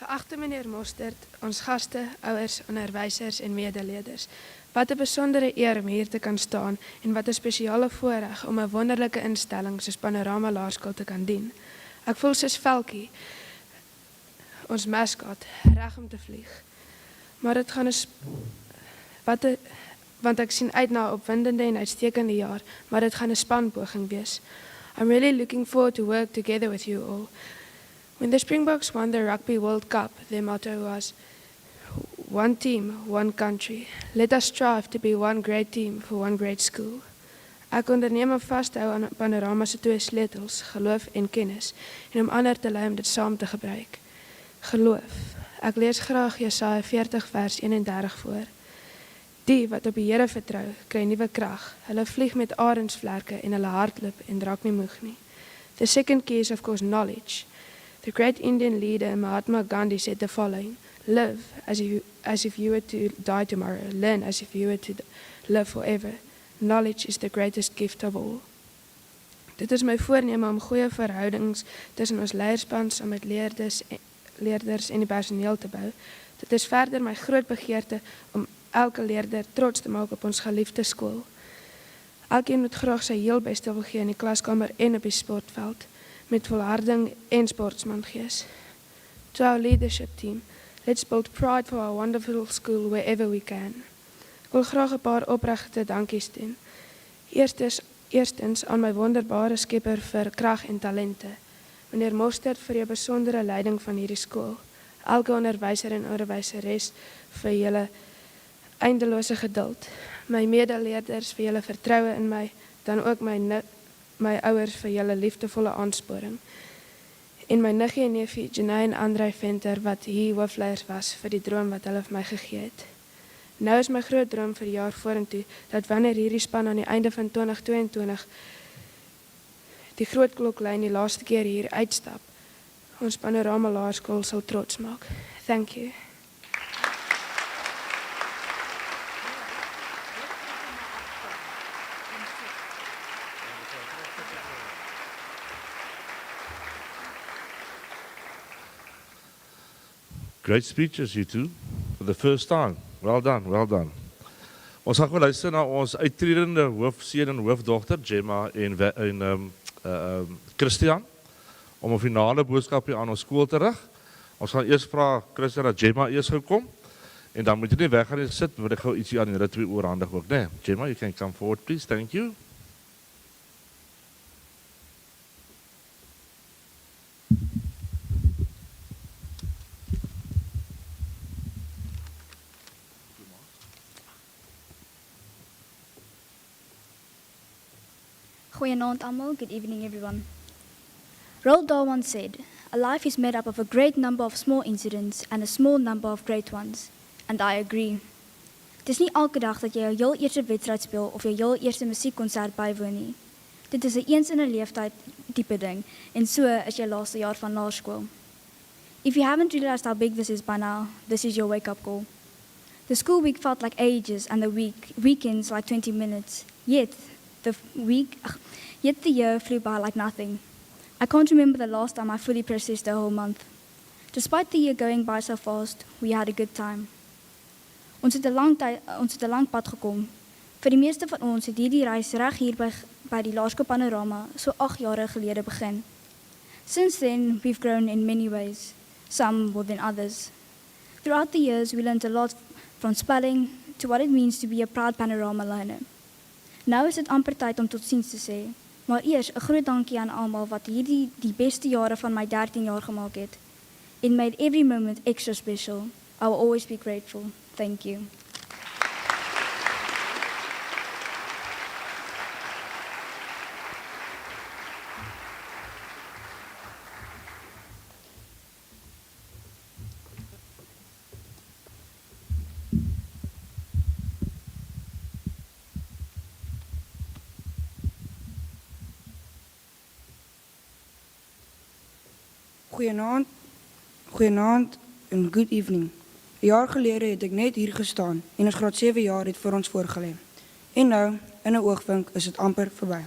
Geagte meneer Mostert, ons gaste, ouers, onderwysers en medeleders. Wat 'n besondere eer om hier te kan staan en wat 'n spesiale voorreg om 'n wonderlike instelling soos Panorama Laerskool te kan dien. Ek voel soos Velkie, ons mascot, reg om te vlieg. Maar dit gaan want ek sien uit na 'n opwindende en uitstekende jaar, maar dit gaan 'n spanpoging wees. I'm really looking forward to work together with you all. When the Springboks won the Rugby World Cup, their motto was, "One team, one country. Let us strive to be one great team for one great school." Ek onderneem om vas te hou aan Panorama se twee sleutels, geloof en kennis, en om ander te lei om dit saam te gebruik. Geloof. Ek lees graag Jesaja 40 vers 31 voor. Die wat op die Here vertrou, kry nuwe krag. Hulle vlieg met arendsvlerke en hulle hardloop en raak nie moeg nie. The second key is of course knowledge. The great Indian leader Mahatma Gandhi said the following: "Live as if you were to die tomorrow. Learn as if you were to live forever. Knowledge is the greatest gift of all." Dit is my voorneme om goeie verhoudings tussen ons leierspan saam met leerders en die personeel te bou. Dit is verder my groot begeerte om elke leerder trots te maak op ons geliefde skool. Elkeen moet graag sy heel beste wil gee in die klaskamer en op die sportveld, met volharding en sportsmangees. To our leadership team, let's build pride for our wonderful school wherever we can. Ek wil graag 'n paar opregte dankies doen. Eerstens aan my wonderbare skepper vir krag en talente. Meneer Mostert vir jou besondere leiding van hierdie skool. Elke onderwyser en onderwyseres vir julle eindelose geduld. My medeleerders vir julle vertroue in my, dan ook my ouers vir julle liefdevolle aansporing. En my niggie en neefie Janay en Andrei Venter wat hier hoofleiers was vir die droom wat hulle vir my gegee het. Nou is my groot droom vir die jaar vorentoe dat wanneer hierdie span aan die einde van 2022 die groot kloklyn die laaste keer hier uitstap, ons Panorama Laerskool sal trots maak. Thank you. Great speeches, you two, for the first time. Well done, well done. Ons gaan gou luister na ons uittredende hoofseun en hoofdogter, Gemma en Prestige-aand, om 'n finale boodskap hier aan ons skool te rig. Ons gaan eers vra Prestige dat Gemma eers gou kom, en dan moet jy nie weggaan en sit, want ek gou ietsie aan julle twee oorhandig ook, né? Gemma, you can come forward, please. Thank you. Goeienaand almal, good evening everyone. Roald Dahl once said, "A life is made up of a great number of small incidents and a small number of great ones." And I agree. Dit is nie elke dag dat jy jou heel eerste wedstryd speel of jou heel eerste musiekkonsert bywoon nie. Dit is 'n eens in 'n leeftyd tipe ding en so is jy laaste jaar van laerskool. If you haven't realized how big this is by now, this is your wake-up call. The school week felt like ages and the weekends like 20 minutes. Yet the year flew by like nothing. I can't remember the last time I fully processed a whole month. Despite the year going by so fast, we had a good time. Ons het 'n lang pad gekom. Vir die meeste van ons het hierdie reis reg hier by die Laerskool Panorama so 8 jare gelede begin. Since then, we've grown in many ways, some more than others. Throughout the years, we learned a lot from spelling to what it means to be a proud Panorama learner. Nou is dit amper tyd om totsiens te sê, maar eers 'n groot dankie aan almal wat hierdie die beste jare van my 13 jaar gemaak het. It made every moment extra special. I will always be grateful. Thank you. Goeienaand en good evening. 'n Jaar gelede het ek net hier gestaan en ons graad 7 jaar het vir ons voorgelê. En nou, in 'n oogwink, is dit amper verby.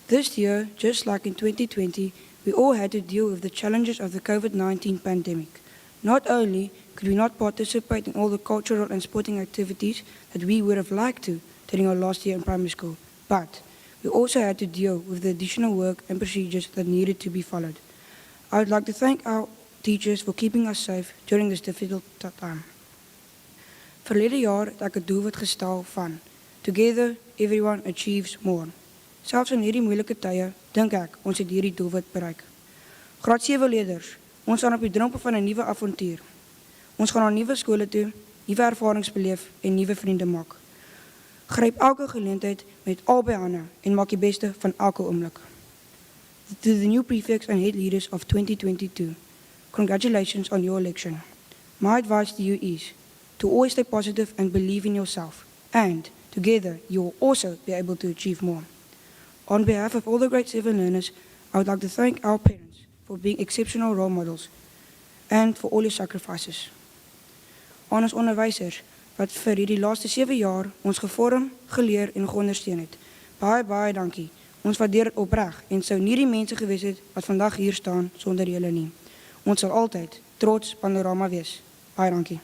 This year, just like in 2020, we all had to deal with the challenges of the COVID-19 pandemic. Not only could we not participate in all the cultural and sporting activities that we would have liked to during our last year in primary school, but we also had to deal with the additional work and procedures that needed to be followed. I would like to thank our teachers for keeping us safe during this difficult time. Verlede jaar het ek 'n doelwit gestel van Together, everyone achieves more. Selfs in hierdie moeilike tye, dink ek, ons het hierdie doelwit bereik. Graad 7 leerders, ons staan op die drempel van 'n nuwe avontuur. Ons gaan na nuwe skole toe, nuwe ervarings beleef en nuwe vriende maak. Gryp elke geleentheid met albei hande en maak die beste van elke oomblik. To the new prefects and head leaders of 2022, congratulations on your election. My advice to you is to always stay positive and believe in yourself, and together you will also be able to achieve more. On behalf of all the grade 7 learners, I would like to thank our parents for being exceptional role models and for all your sacrifices. Aan ons onderwysers wat vir hierdie laaste 7 jaar ons gevorm, geleer en geondersteun het. Baie dankie. Ons waardeer dit opreg en sou nie die mense gewees het wat vandag hier staan sonder julle nie. Ons sal altyd trots Panorama wees. Baie dankie.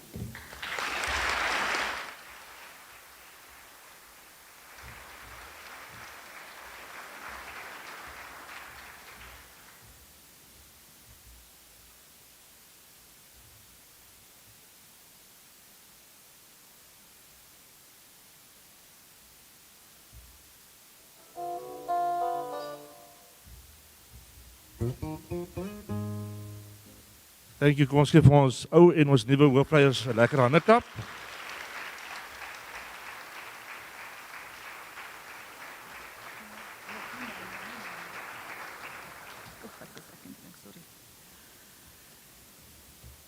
Thank you. Kom ons gee vir ons ou en ons nuwe hoofleiers 'n lekker handeklap.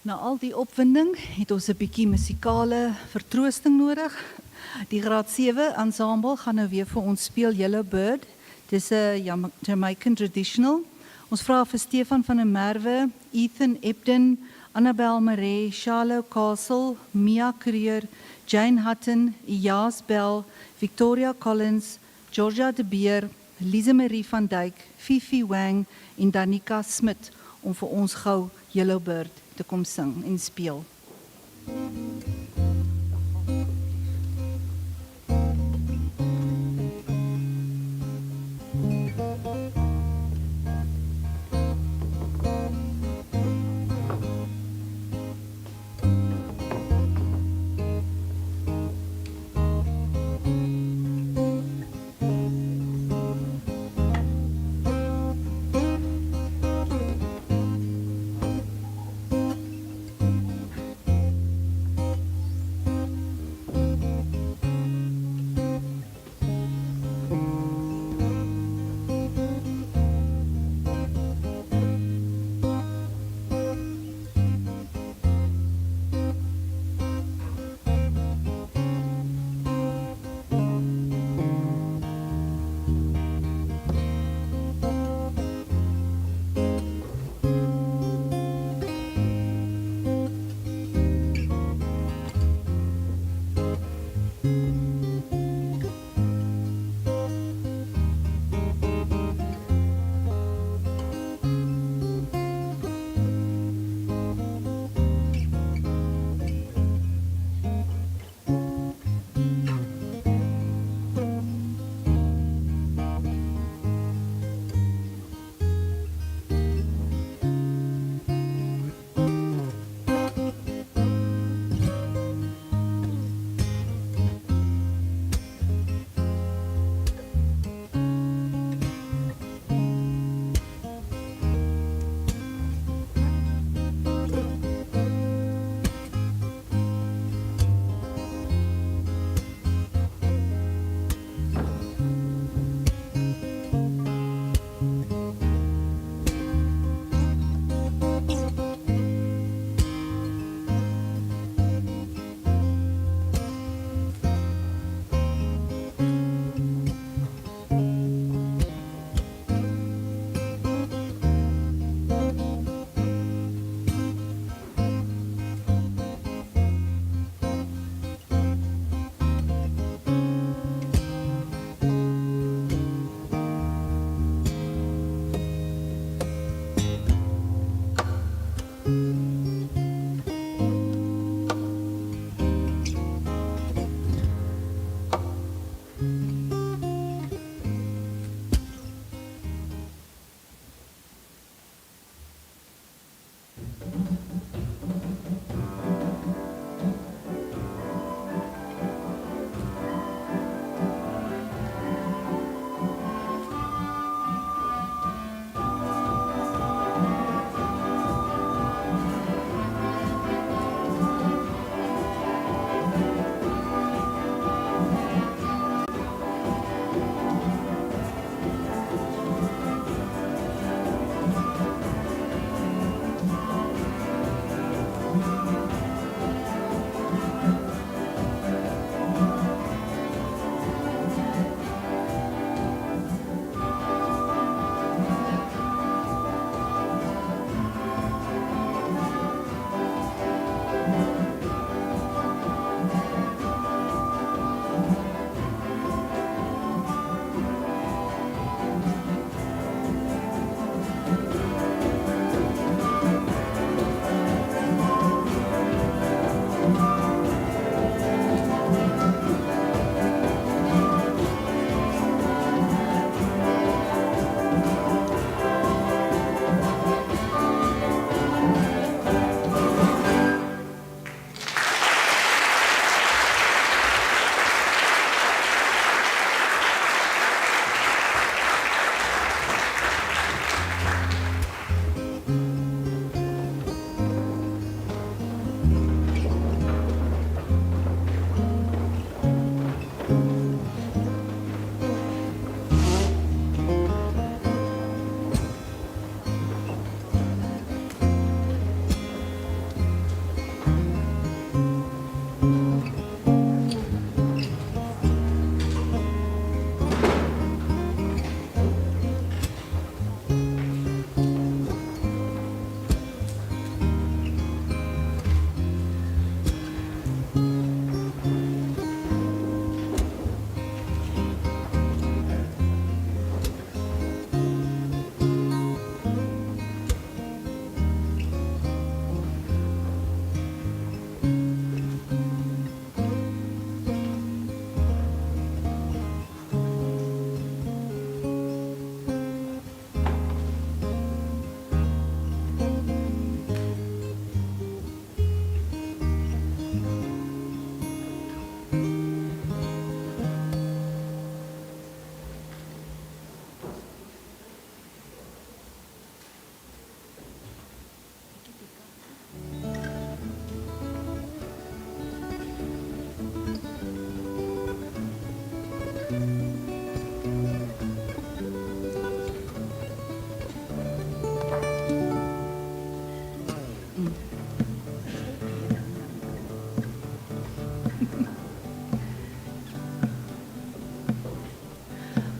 Na al die opwinding het ons 'n bietjie musikale vertroosting nodig. Die graad 7 ensemble gaan nou weer vir ons speel Yellow Bird. Dis 'n Jamaican traditional. Ons vra vir Stefan van der Merwe, Ethan Ebden, Annabel Maree, Charlotte Castle, Mia Creer, Jane Hutton, Iyas Bell, Victoria Collins, Georgia de Beer, Lise Marie van Dijk, Fifi Wang en Danica Smit om vir ons gou Yellow Bird te kom sing en speel.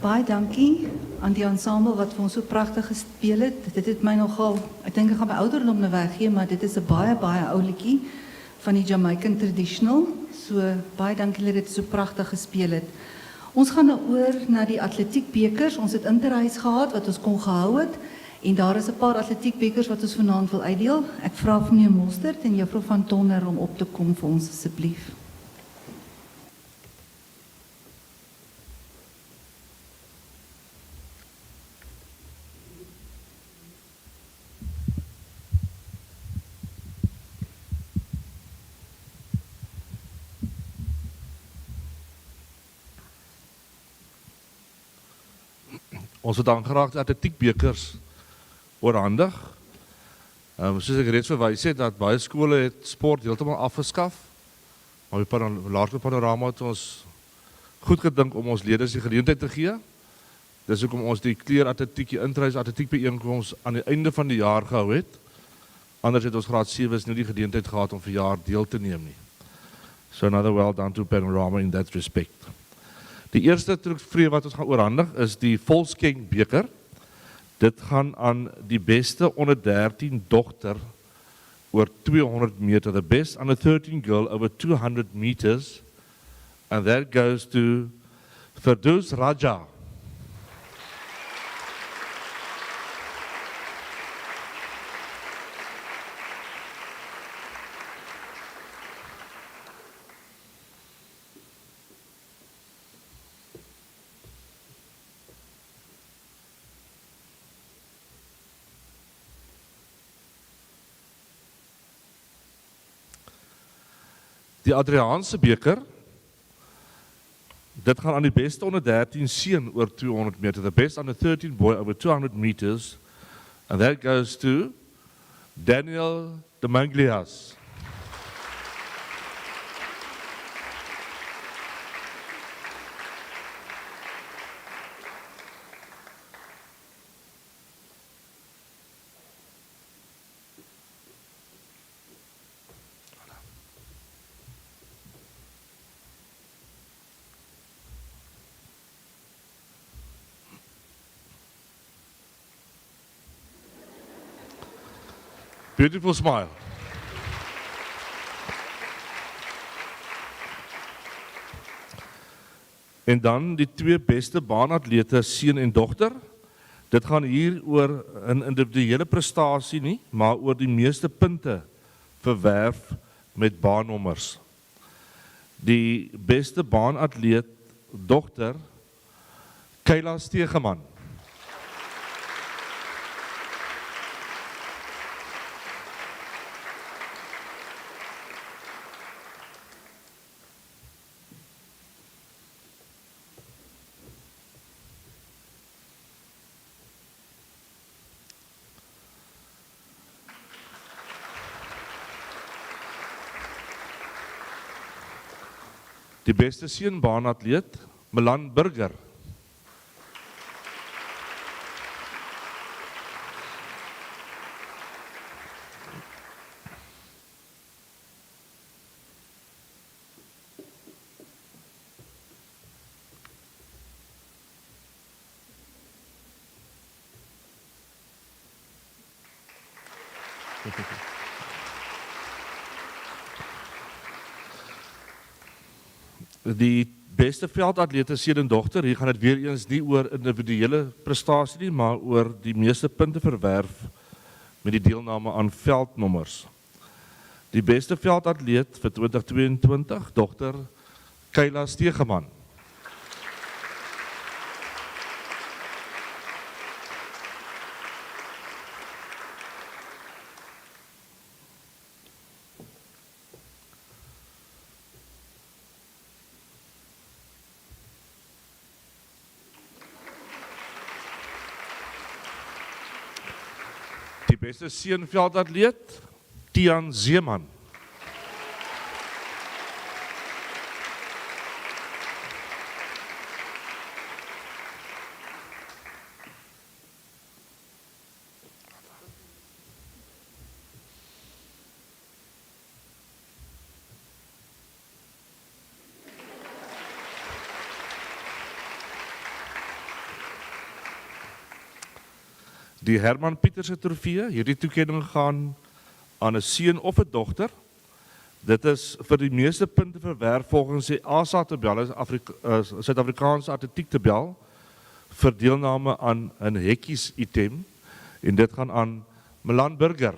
Baie dankie aan die ensemble wat vir ons so pragtig gespeel het. Dit het my nogal, ek dink ek gaan my ouderdom nou weggee, maar dit is 'n baie ou liedjie van die Jamaican Traditional. So baie dankie dat dit so pragtig gespeel het. Ons gaan nou oor na die atletiekbekers. Ons het interreis gehad wat ons kon gehou het. En daar is 'n paar atletiekbekers wat ons vanaand wil uitdeel. Ek vra vir meneer Mostert en juffrou van Tonner om op te kom vir ons asseblief. Ons het aangeraakte atletiekbekers oorhandig. Soos ek reeds verwys het, dat baie skole het sport heeltemal afgeskaf. Maar die Laerskool Panorama het ons goed gedink om ons leerders die geleentheid te gee. Dis hoekom ons die kleuratletiek, die intrys atletiekbyeenkoms aan die einde van die jaar gehou het. Anders het ons graad 7's nie die geleentheid gehad om vir jaar deel te neem nie. So another well done to Panorama in that respect. Die eerste trofee wat ons gaan oorhandig is die Volkskenk beker. Dit gaan aan die beste onder 13 dogter oor 200 meter. The best under 13 girl over 200 meters. And that goes to Firdaus Raja. Die Adriaanse beker, dit gaan aan die beste onder 13 seun oor 200 meter. The best under 13 boy over 200 meters. And that goes to Daniel de Manglias. Beautiful smile. En dan die twee beste baanatlete, seun en dogter. Dit gaan hier oor 'n individuele prestasie nie, maar oor die meeste punte verwerf met baannommers. Die beste baanatleet dogter, Kayla Stegeman. Die beste seunbaanatleet, Milan Burger. Die beste veldatlete seun en dogter, hier gaan dit weer eens nie oor individuele prestasie nie, maar oor die meeste punte verwerf met die deelname aan veldnommers. Die beste veldatleet vir 2022, dogter Kayla Stegeman. Die beste seunveldatleet, Tian Zeeman. Die Herman Pieterse trofee, hierdie toekenning gaan aan 'n seun of 'n dogter. Dit is vir die meeste punte verwerf volgens die ASA-tabel, Suid-Afrikaanse atletiektabel, vir deelname aan 'n hekkies item, en dit gaan aan Milan Burger.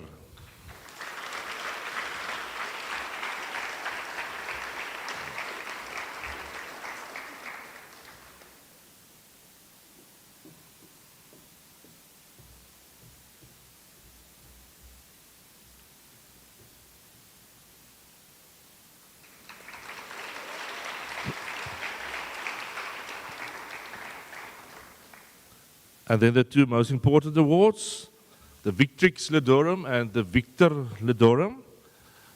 And then the two most important awards, the Victrix Ledorum and the Victor Ledorum.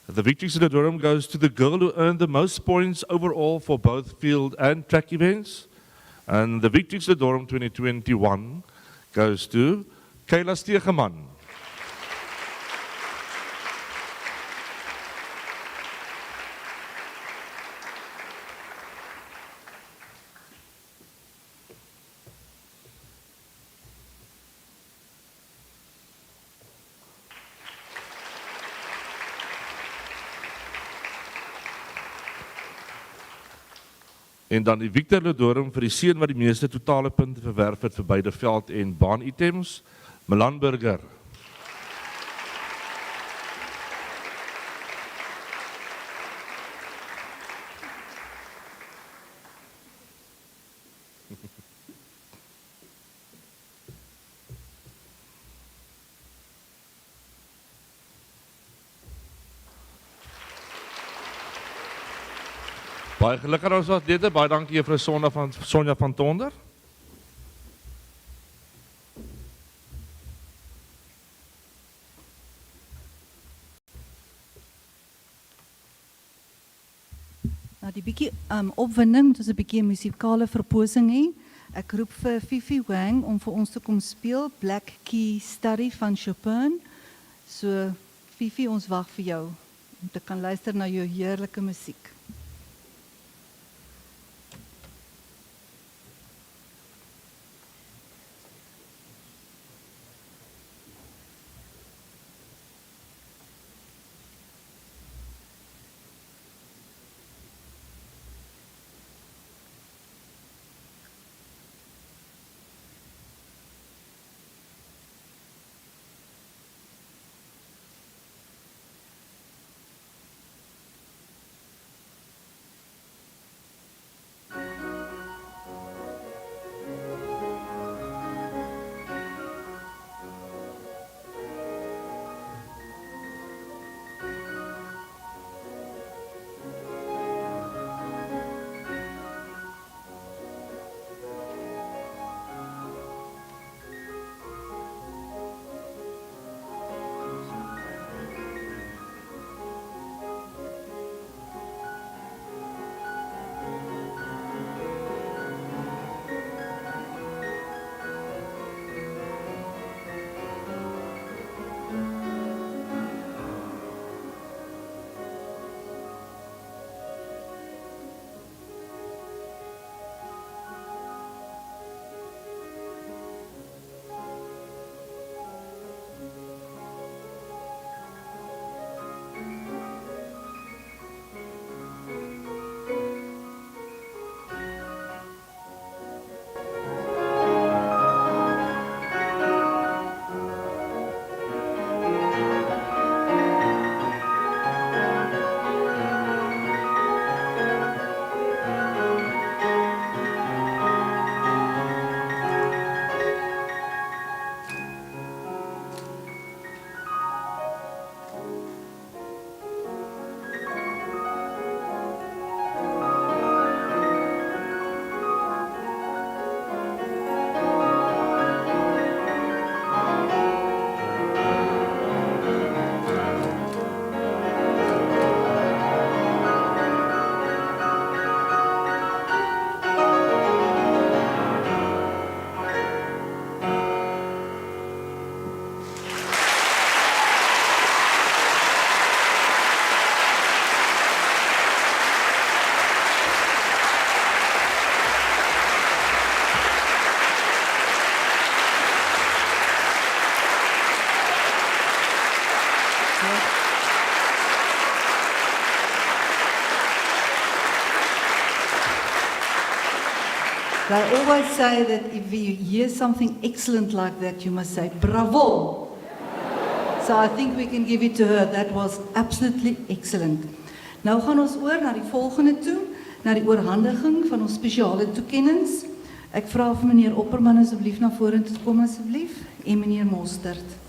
The Victrix Ledorum goes to the girl who earned the most points overall for both field and track events. And the Victrix Ledorum 2021 goes to Kayla Stegeman. En dan die Victor Ledorum vir die seun wat die meeste totale punte verwerf het vir beide veld- en baan-items, Milan Burger. Baie geluk aan ons atlete, baie dankie juffrou Sonja van Tonder. Nou die bietjie opwinding, moet ons 'n bietjie 'n musikale verposing hê. Ek roep vir Fifi Wang om vir ons te kom speel Black Key Study van Chopin. So Fifi, ons wag vir jou om te kan luister na jou heerlike musiek. They always say that if you hear something excellent like that, you must say, bravo. So I think we can give it to her. That was absolutely excellent. Nou gaan ons oor na die volgende toe, na die oorhandiging van ons spesiale toekennings. Ek vra vir meneer Opperman asseblief na vorentoe te kom asseblief en meneer Mostert.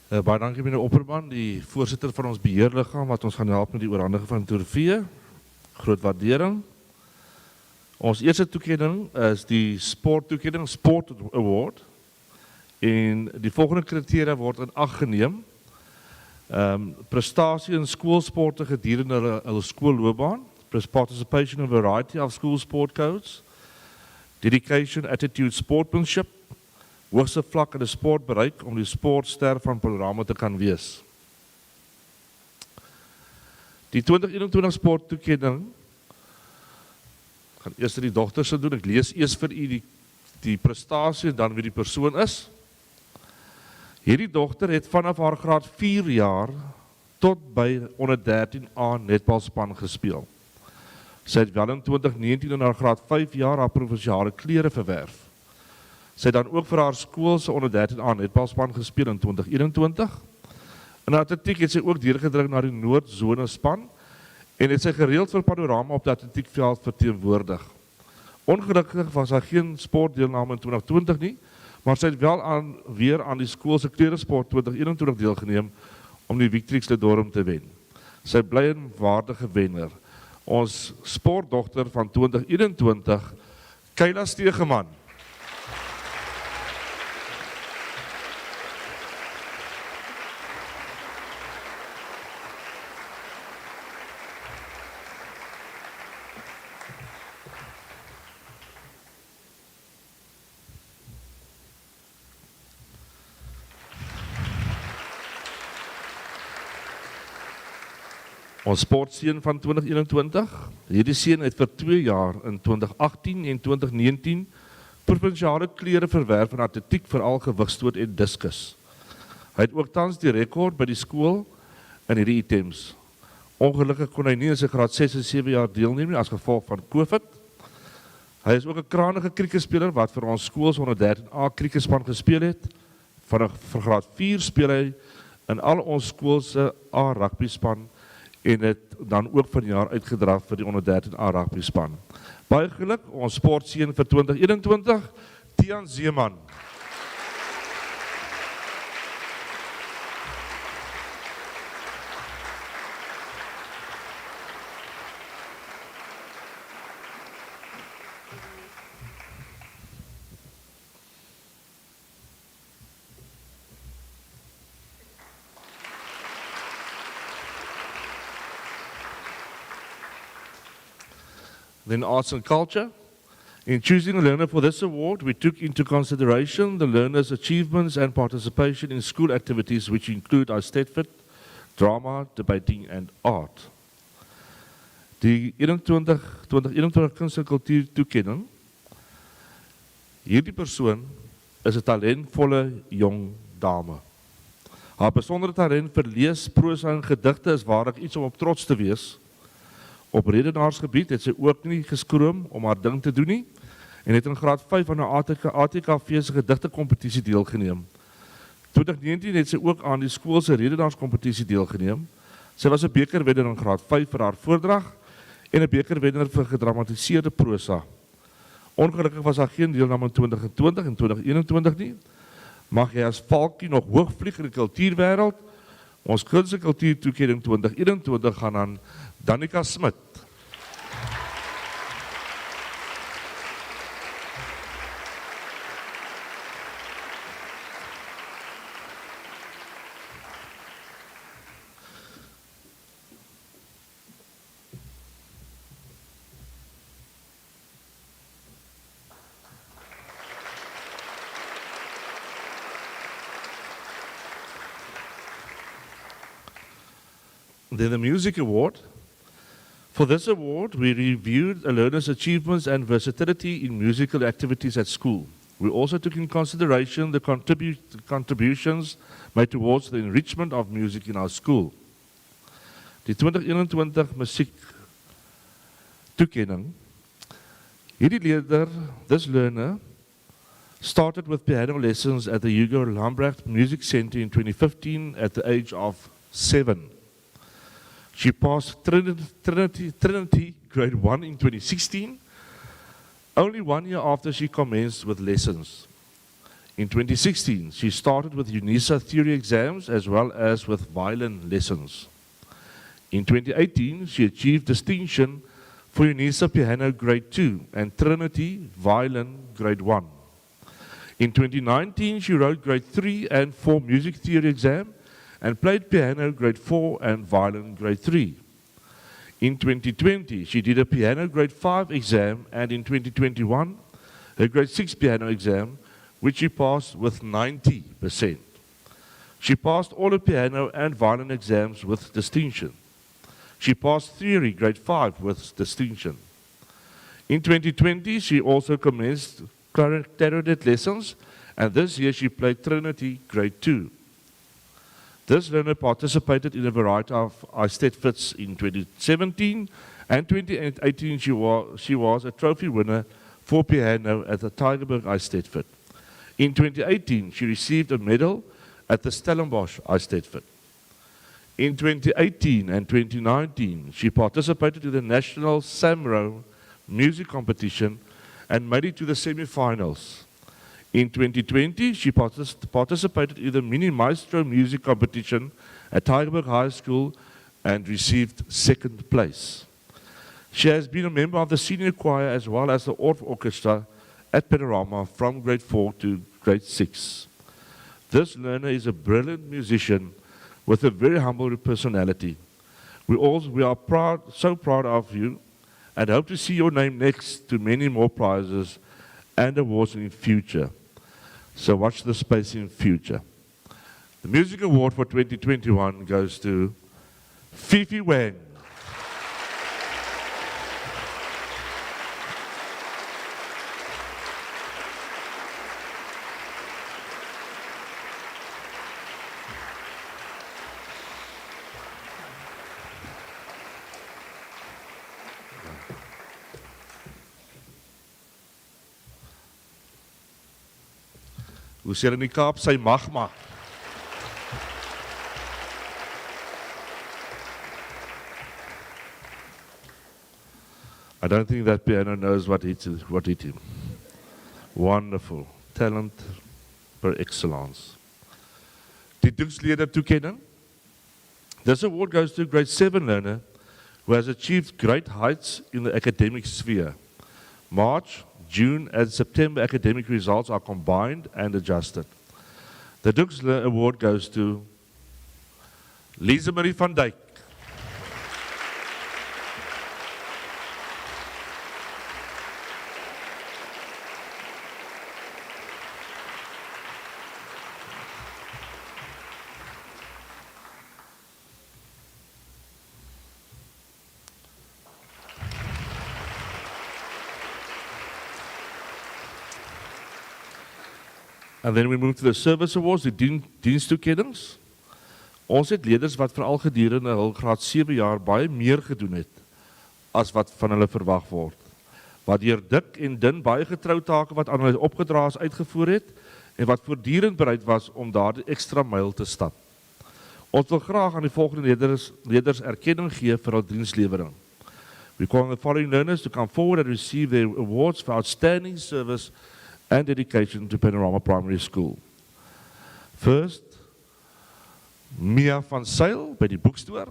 Baie dankie meneer Opperman, die voorsitter van ons beheerliggaam wat ons gaan help met die oorhandiging van trofee. Groot waardering. Ons eerste toekenning is die sporttoekenning, Sport Award. En die volgende kriteria word in ag geneem. Prestasie in skoolsporte gedurende hulle skoolloopbaan, participation in a variety of school sport codes, dedication, attitude, sportsmanship, hoogste vlak in die sport bereik om die sportster van Panorama te kan wees. Die 2021 sporttoekenning gaan eers die dogters doen. Ek lees eers vir u die prestasie en dan wie die persoon is. Hierdie dogter het vanaf haar graad 4 jaar tot by onder 13A netbalspan gespeel. Sy het wel in 2019 in haar graad 5 jaar haar provinsiale klere verwerf. Sy het dan ook vir haar skool se onder 13A netbalspan gespeel in 2021. In atletiek het sy ook deurgedring na die Noordzone span en het sy gereeld vir Panorama op die atletiekveld verteenwoordig. Ongelukkig was daar geen sportdeelname in 2020 nie, maar sy het wel weer aan die skool se kleresport 2021 deelgeneem om die Victrix Lidorm te wen. Sy bly 'n waardige wenner. Ons sportdogter van 2021, Kayla Stegeman. Ons sportseun van 2021, hierdie seun het vir 2 jaar in 2018 en 2019 provinsiale klere verwerf in atletiek, veral gewigstoot en diskus. Hy het ook tans die rekord by die skool in hierdie items. Ongelukkig kon hy nie in sy graad 6 en 7 jaar deelneem nie as gevolg van COVID. Hy is ook 'n kragtige krieketspeler wat vir ons skool se onder 13A krieketspan gespeel het. Vir graad 4 speel hy in al ons skool se A rugby span en het dan ook vanjaar uitgedra vir die onder 13A rugby span. Baie geluk, ons sportseun vir 2021, Tian Zeeman. Then arts and culture. In choosing a learner for this award, we took into consideration the learner's achievements and participation in school activities which include aesthetic, drama, debating and art. Die 2021 kuns en kultuur toekenning. Hierdie persoon is 'n talentvolle jong dame. Haar besondere talent vir lees, prosa en gedigte is waarlik iets om op trots te wees. Op redenaarsgebied het sy ook nie geskroom om haar ding te doen nie en het in graad 5 aan 'n ATKV se gedigtekompetisie deelgeneem. 2019 het sy ook aan die skool se redenaarskompetisie deelgeneem. Sy was 'n bekerwenner in graad 5 vir haar voordrag en 'n bekerwenner vir gedramatiseerde prosa. Ongelukkig was daar geen deelname in 2020 en 2021 nie. Mag jy as valkie nog hoog vlieg in die kultuurwêreld. Ons kuns en kultuur toekenning 2021 gaan aan Danica Smit. Then the Music Award. For this award, we reviewed a learner's achievements and versatility in musical activities at school. We also took in consideration the contributions made towards the enrichment of music in our school. Die 2021 musiek toekenning. This learner started with piano lessons at the Hugo Lambrecht Music Center in 2015 at the age of 7. She passed Trinity grade 1 in 2016, only 1 year after she commenced with lessons. In 2016, she started with UNISA theory exams as well as with violin lessons. In 2018, she achieved distinction for UNISA piano grade 2 and Trinity violin grade 1. In 2019, she wrote grade 3 and 4 music theory exam and played piano grade 4 and violin grade 3. In 2020, she did a piano grade 5 exam, and in 2021, her grade 6 piano exam, which she passed with 90%. She passed all her piano and violin exams with distinction. She passed theory grade 5 with distinction. In 2020, she also commenced clarinet lessons, and this year she played Trinity grade 2. This learner participated in a variety of fits in 2017 and 2018 she was a trophy winner for piano at the Tygerberg fit. In 2018 she received a medal at the Stellenbosch fit. In 2018 and 2019 she participated in the National Samro music competition and made it to the semi-finals. In 2020, she participated in the Mini Maestro music competition at Tygerberg High School and received 2nd place. She has been a member of the senior choir as well as the orchestra at Panorama from grade 4 to grade 6. This learner is a brilliant musician with a very humble personality. We are so proud of you and hope to see your name next to many more prizes and awards in future. So watch the space in future. The Music Award for 2021 goes to Fifi Wang. Hoe sê hulle in die Kaap, sy magma. I don't think that piano knows what it is. Wonderful. Talent per excellence. Die Doekslede toekenning. This award goes to a grade 7 learner who has achieved great heights in the academic sphere. March, June and September academic results are combined and adjusted. The Doekslede Award goes to Lisa Marie van Dijk. And then we move to the service awards, die dienstoekennings. Ons het leerders wat veral gedurende hul graad 7 jaar baie meer gedoen het as wat van hulle verwag word. Wat deur dik en dun baie getrou take wat aan hulle opgedra is uitgevoer het en wat voortdurend bereid was om daardie ekstra myl te stap. Ons wil graag aan die volgende leerders erkenning gee vir hul dienslewering. We call on the following learners to come forward and receive their awards for outstanding service and dedication to Panorama Primary School. First, Mia van Sail by die boekstoor.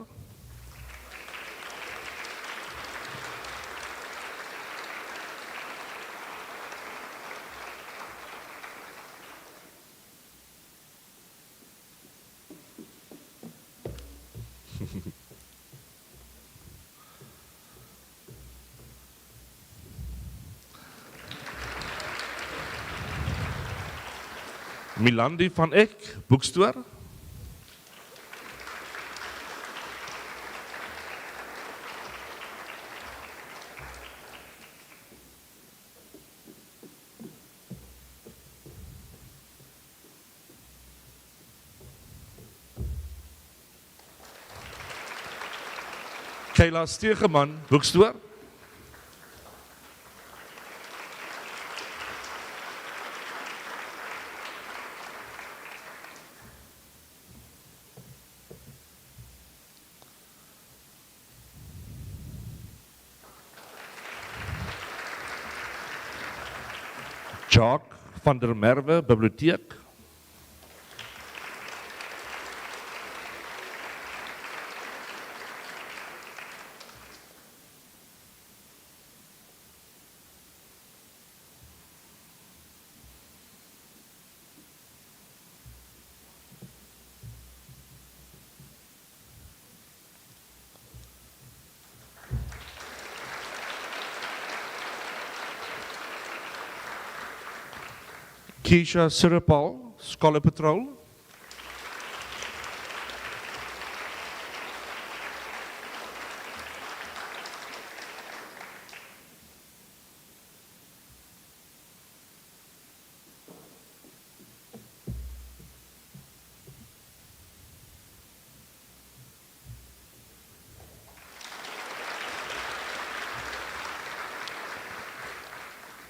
Milandi van Eck, boekstoor. Kayla Stegeman, boekstoor. Jacques van der Merwe, biblioteek. Keisha Siripal, Scholar Patrol.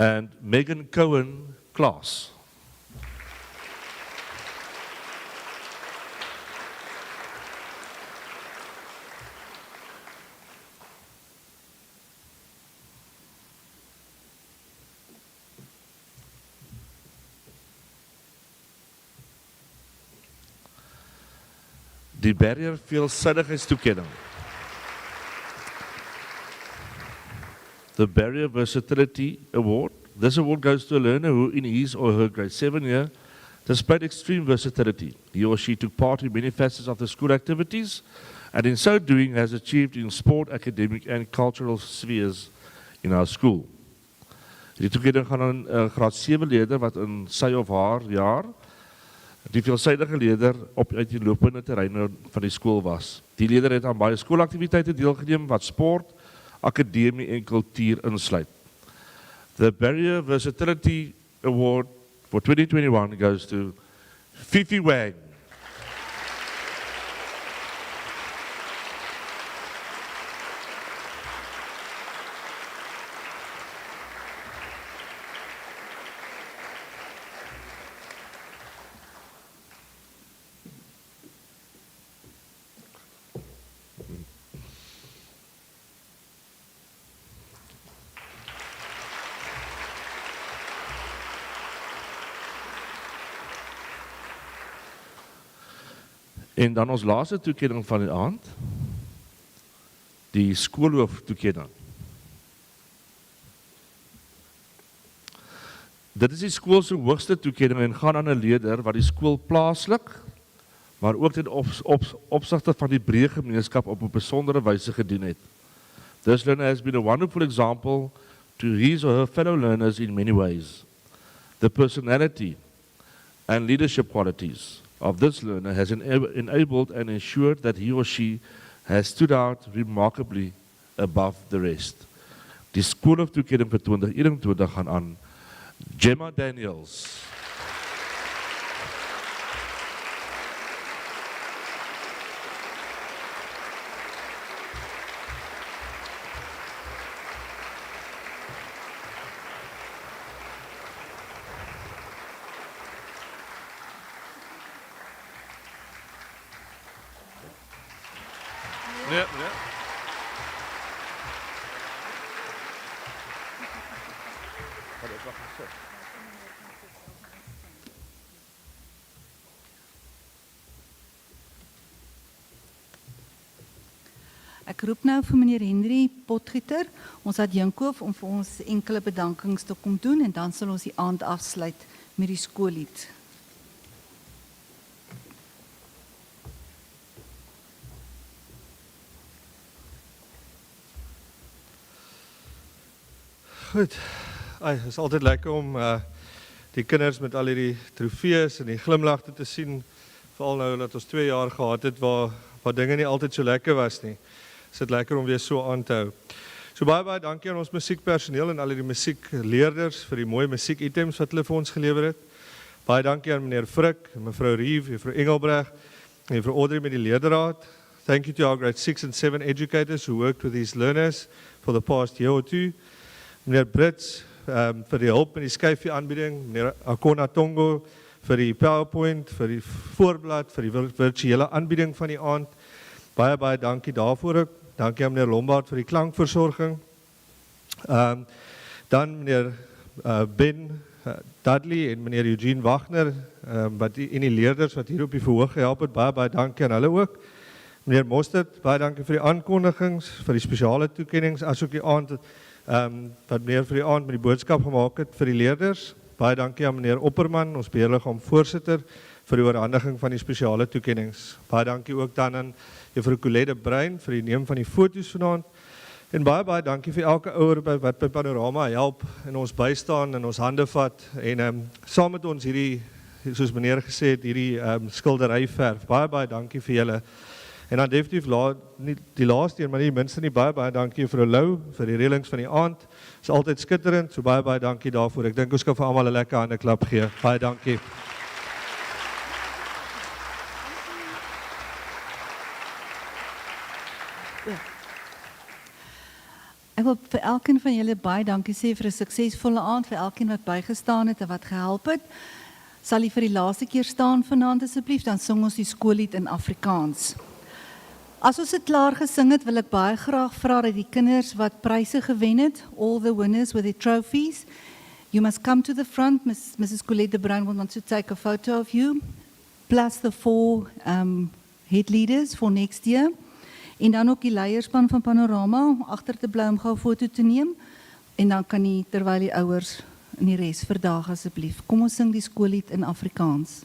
And Megan Cohen, class. Die Barrier Veelsidigheidstoekenning. The Barrier Versatility Award. This award goes to a learner who, in his or her grade 7 year, displayed extreme versatility. He or she took part in many facets of the school activities, and in so doing has achieved in sport, academic and cultural spheres in our school. Die toekenning gaan aan 'n graad 7 leerder wat in sy of haar jaar die veelsidige leerder op uit die lopende terreine van die skool was. Die leerder het aan baie skoolaktiwiteite deelgeneem wat sport, akademie en kultuur insluit. The Barrier Versatility Award for 2021 goes to Fifi Wang. En dan ons laaste toekenning van die aand, die skoolhoof toekenning. Dit is die skool se hoogste toekenning en gaan aan 'n leerder wat die skool plaaslik, maar ook ten opsigte van die breë gemeenskap op 'n besondere wyse gedien het. This learner has been a wonderful example to his or her fellow learners in many ways. The personality and leadership qualities of this learner has enabled and ensured that he or she has stood out remarkably above the rest. Die skoolhoof toekenning vir 2021 gaan aan Gemma Daniels. Ja. Ek roep nou vir meneer Henry Potgieter, ons adjunkhoof, om vir ons enkele bedankings te kom doen en dan sal ons die aand afsluit met die skoollied. Goed, het is altyd lekker om die kinders met al die trofees en die glimlagte te sien, veral nou dat ons 2 jaar gehad het waar dinge nie altyd so lekker was nie. Is dit lekker om weer so aan te hou. So baie dankie aan ons musiekpersoneel en al die musiekleerders vir die mooi musiekitems wat hulle vir ons gelewer het. Baie dankie aan meneer Frik, mevrou Rief, mevrou Engelbreg en mevrou Audrey met die leerderraad. Thank you to our grade 6 and 7 educators who worked with these learners for the past year or two. Meneer Brits vir die hulp met die skyfie aanbieding, meneer Akona Tongo vir die PowerPoint, vir die voorblad, vir die virtuele aanbieding van die aand. Baie, baie dankie daarvoor ook. Dankie aan meneer Lombard vir die klankversorging. Dan meneer Ben Dudley en meneer Eugene Wagner, en die leerders wat hier op die verhoog gehelp het, baie, baie dankie aan hulle ook. Meneer Mostert, baie dankie vir die aankondigings, vir die spesiale toekennings, asook die aand, wat meneer vir die aand met die boodskap gemaak het vir die leerders. Baie dankie aan meneer Opperman, ons beheerliggaam voorsitter, vir die oorhandiging van die spesiale toekennings. Baie dankie ook dan aan juffrou Colette Brein vir die neem van die foto's vanaand. En baie, baie dankie vir elke ouer wat by Panorama help en ons bystaan en ons hande vat en saam met ons hierdie, soos meneer gesê het, hierdie skildery verf. Baie, baie dankie vir julle. En dan definitief nie die laaste een, maar nie minste nie, baie, baie dankie vir Lou, vir die reëlings van die aand. Is altyd skitterend, so baie, baie dankie daarvoor. Ek dink ons kan vir almal 'n lekker hande klap gee. Baie dankie. Ek wil vir elkeen van julle baie dankie sê vir 'n suksesvolle aand, vir elkeen wat bygestaan het en wat gehelp het. Sal jy vir die laaste keer staan vanaand asseblief, dan sing ons die skoollied in Afrikaans. As ons dit klaar gesing het, wil ek baie graag vra dat die kinders wat pryse gewen het, all the winners with their trophies, you must come to the front. Mrs. Colette Brown will want to take a photo of you, plus the 4 head leaders for next year. En dan ook die leierspan van Panorama, agter te bly om gou 'n foto te neem. En dan kan jy, terwyl die ouers in die res verdaag asseblief. Kom ons sing die skoollied in Afrikaans.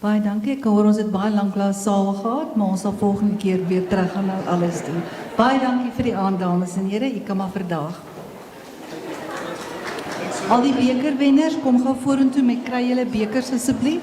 Baie dankie. Ek hoor ons het baie lank laas saal gehad, maar ons sal volgende keer weer terug gaan nou alles doen. Baie dankie vir die aand, dames en here. U kan maar verdaag. Al die bekerwenners, kom gou vorentoe met kry julle bekers asseblief.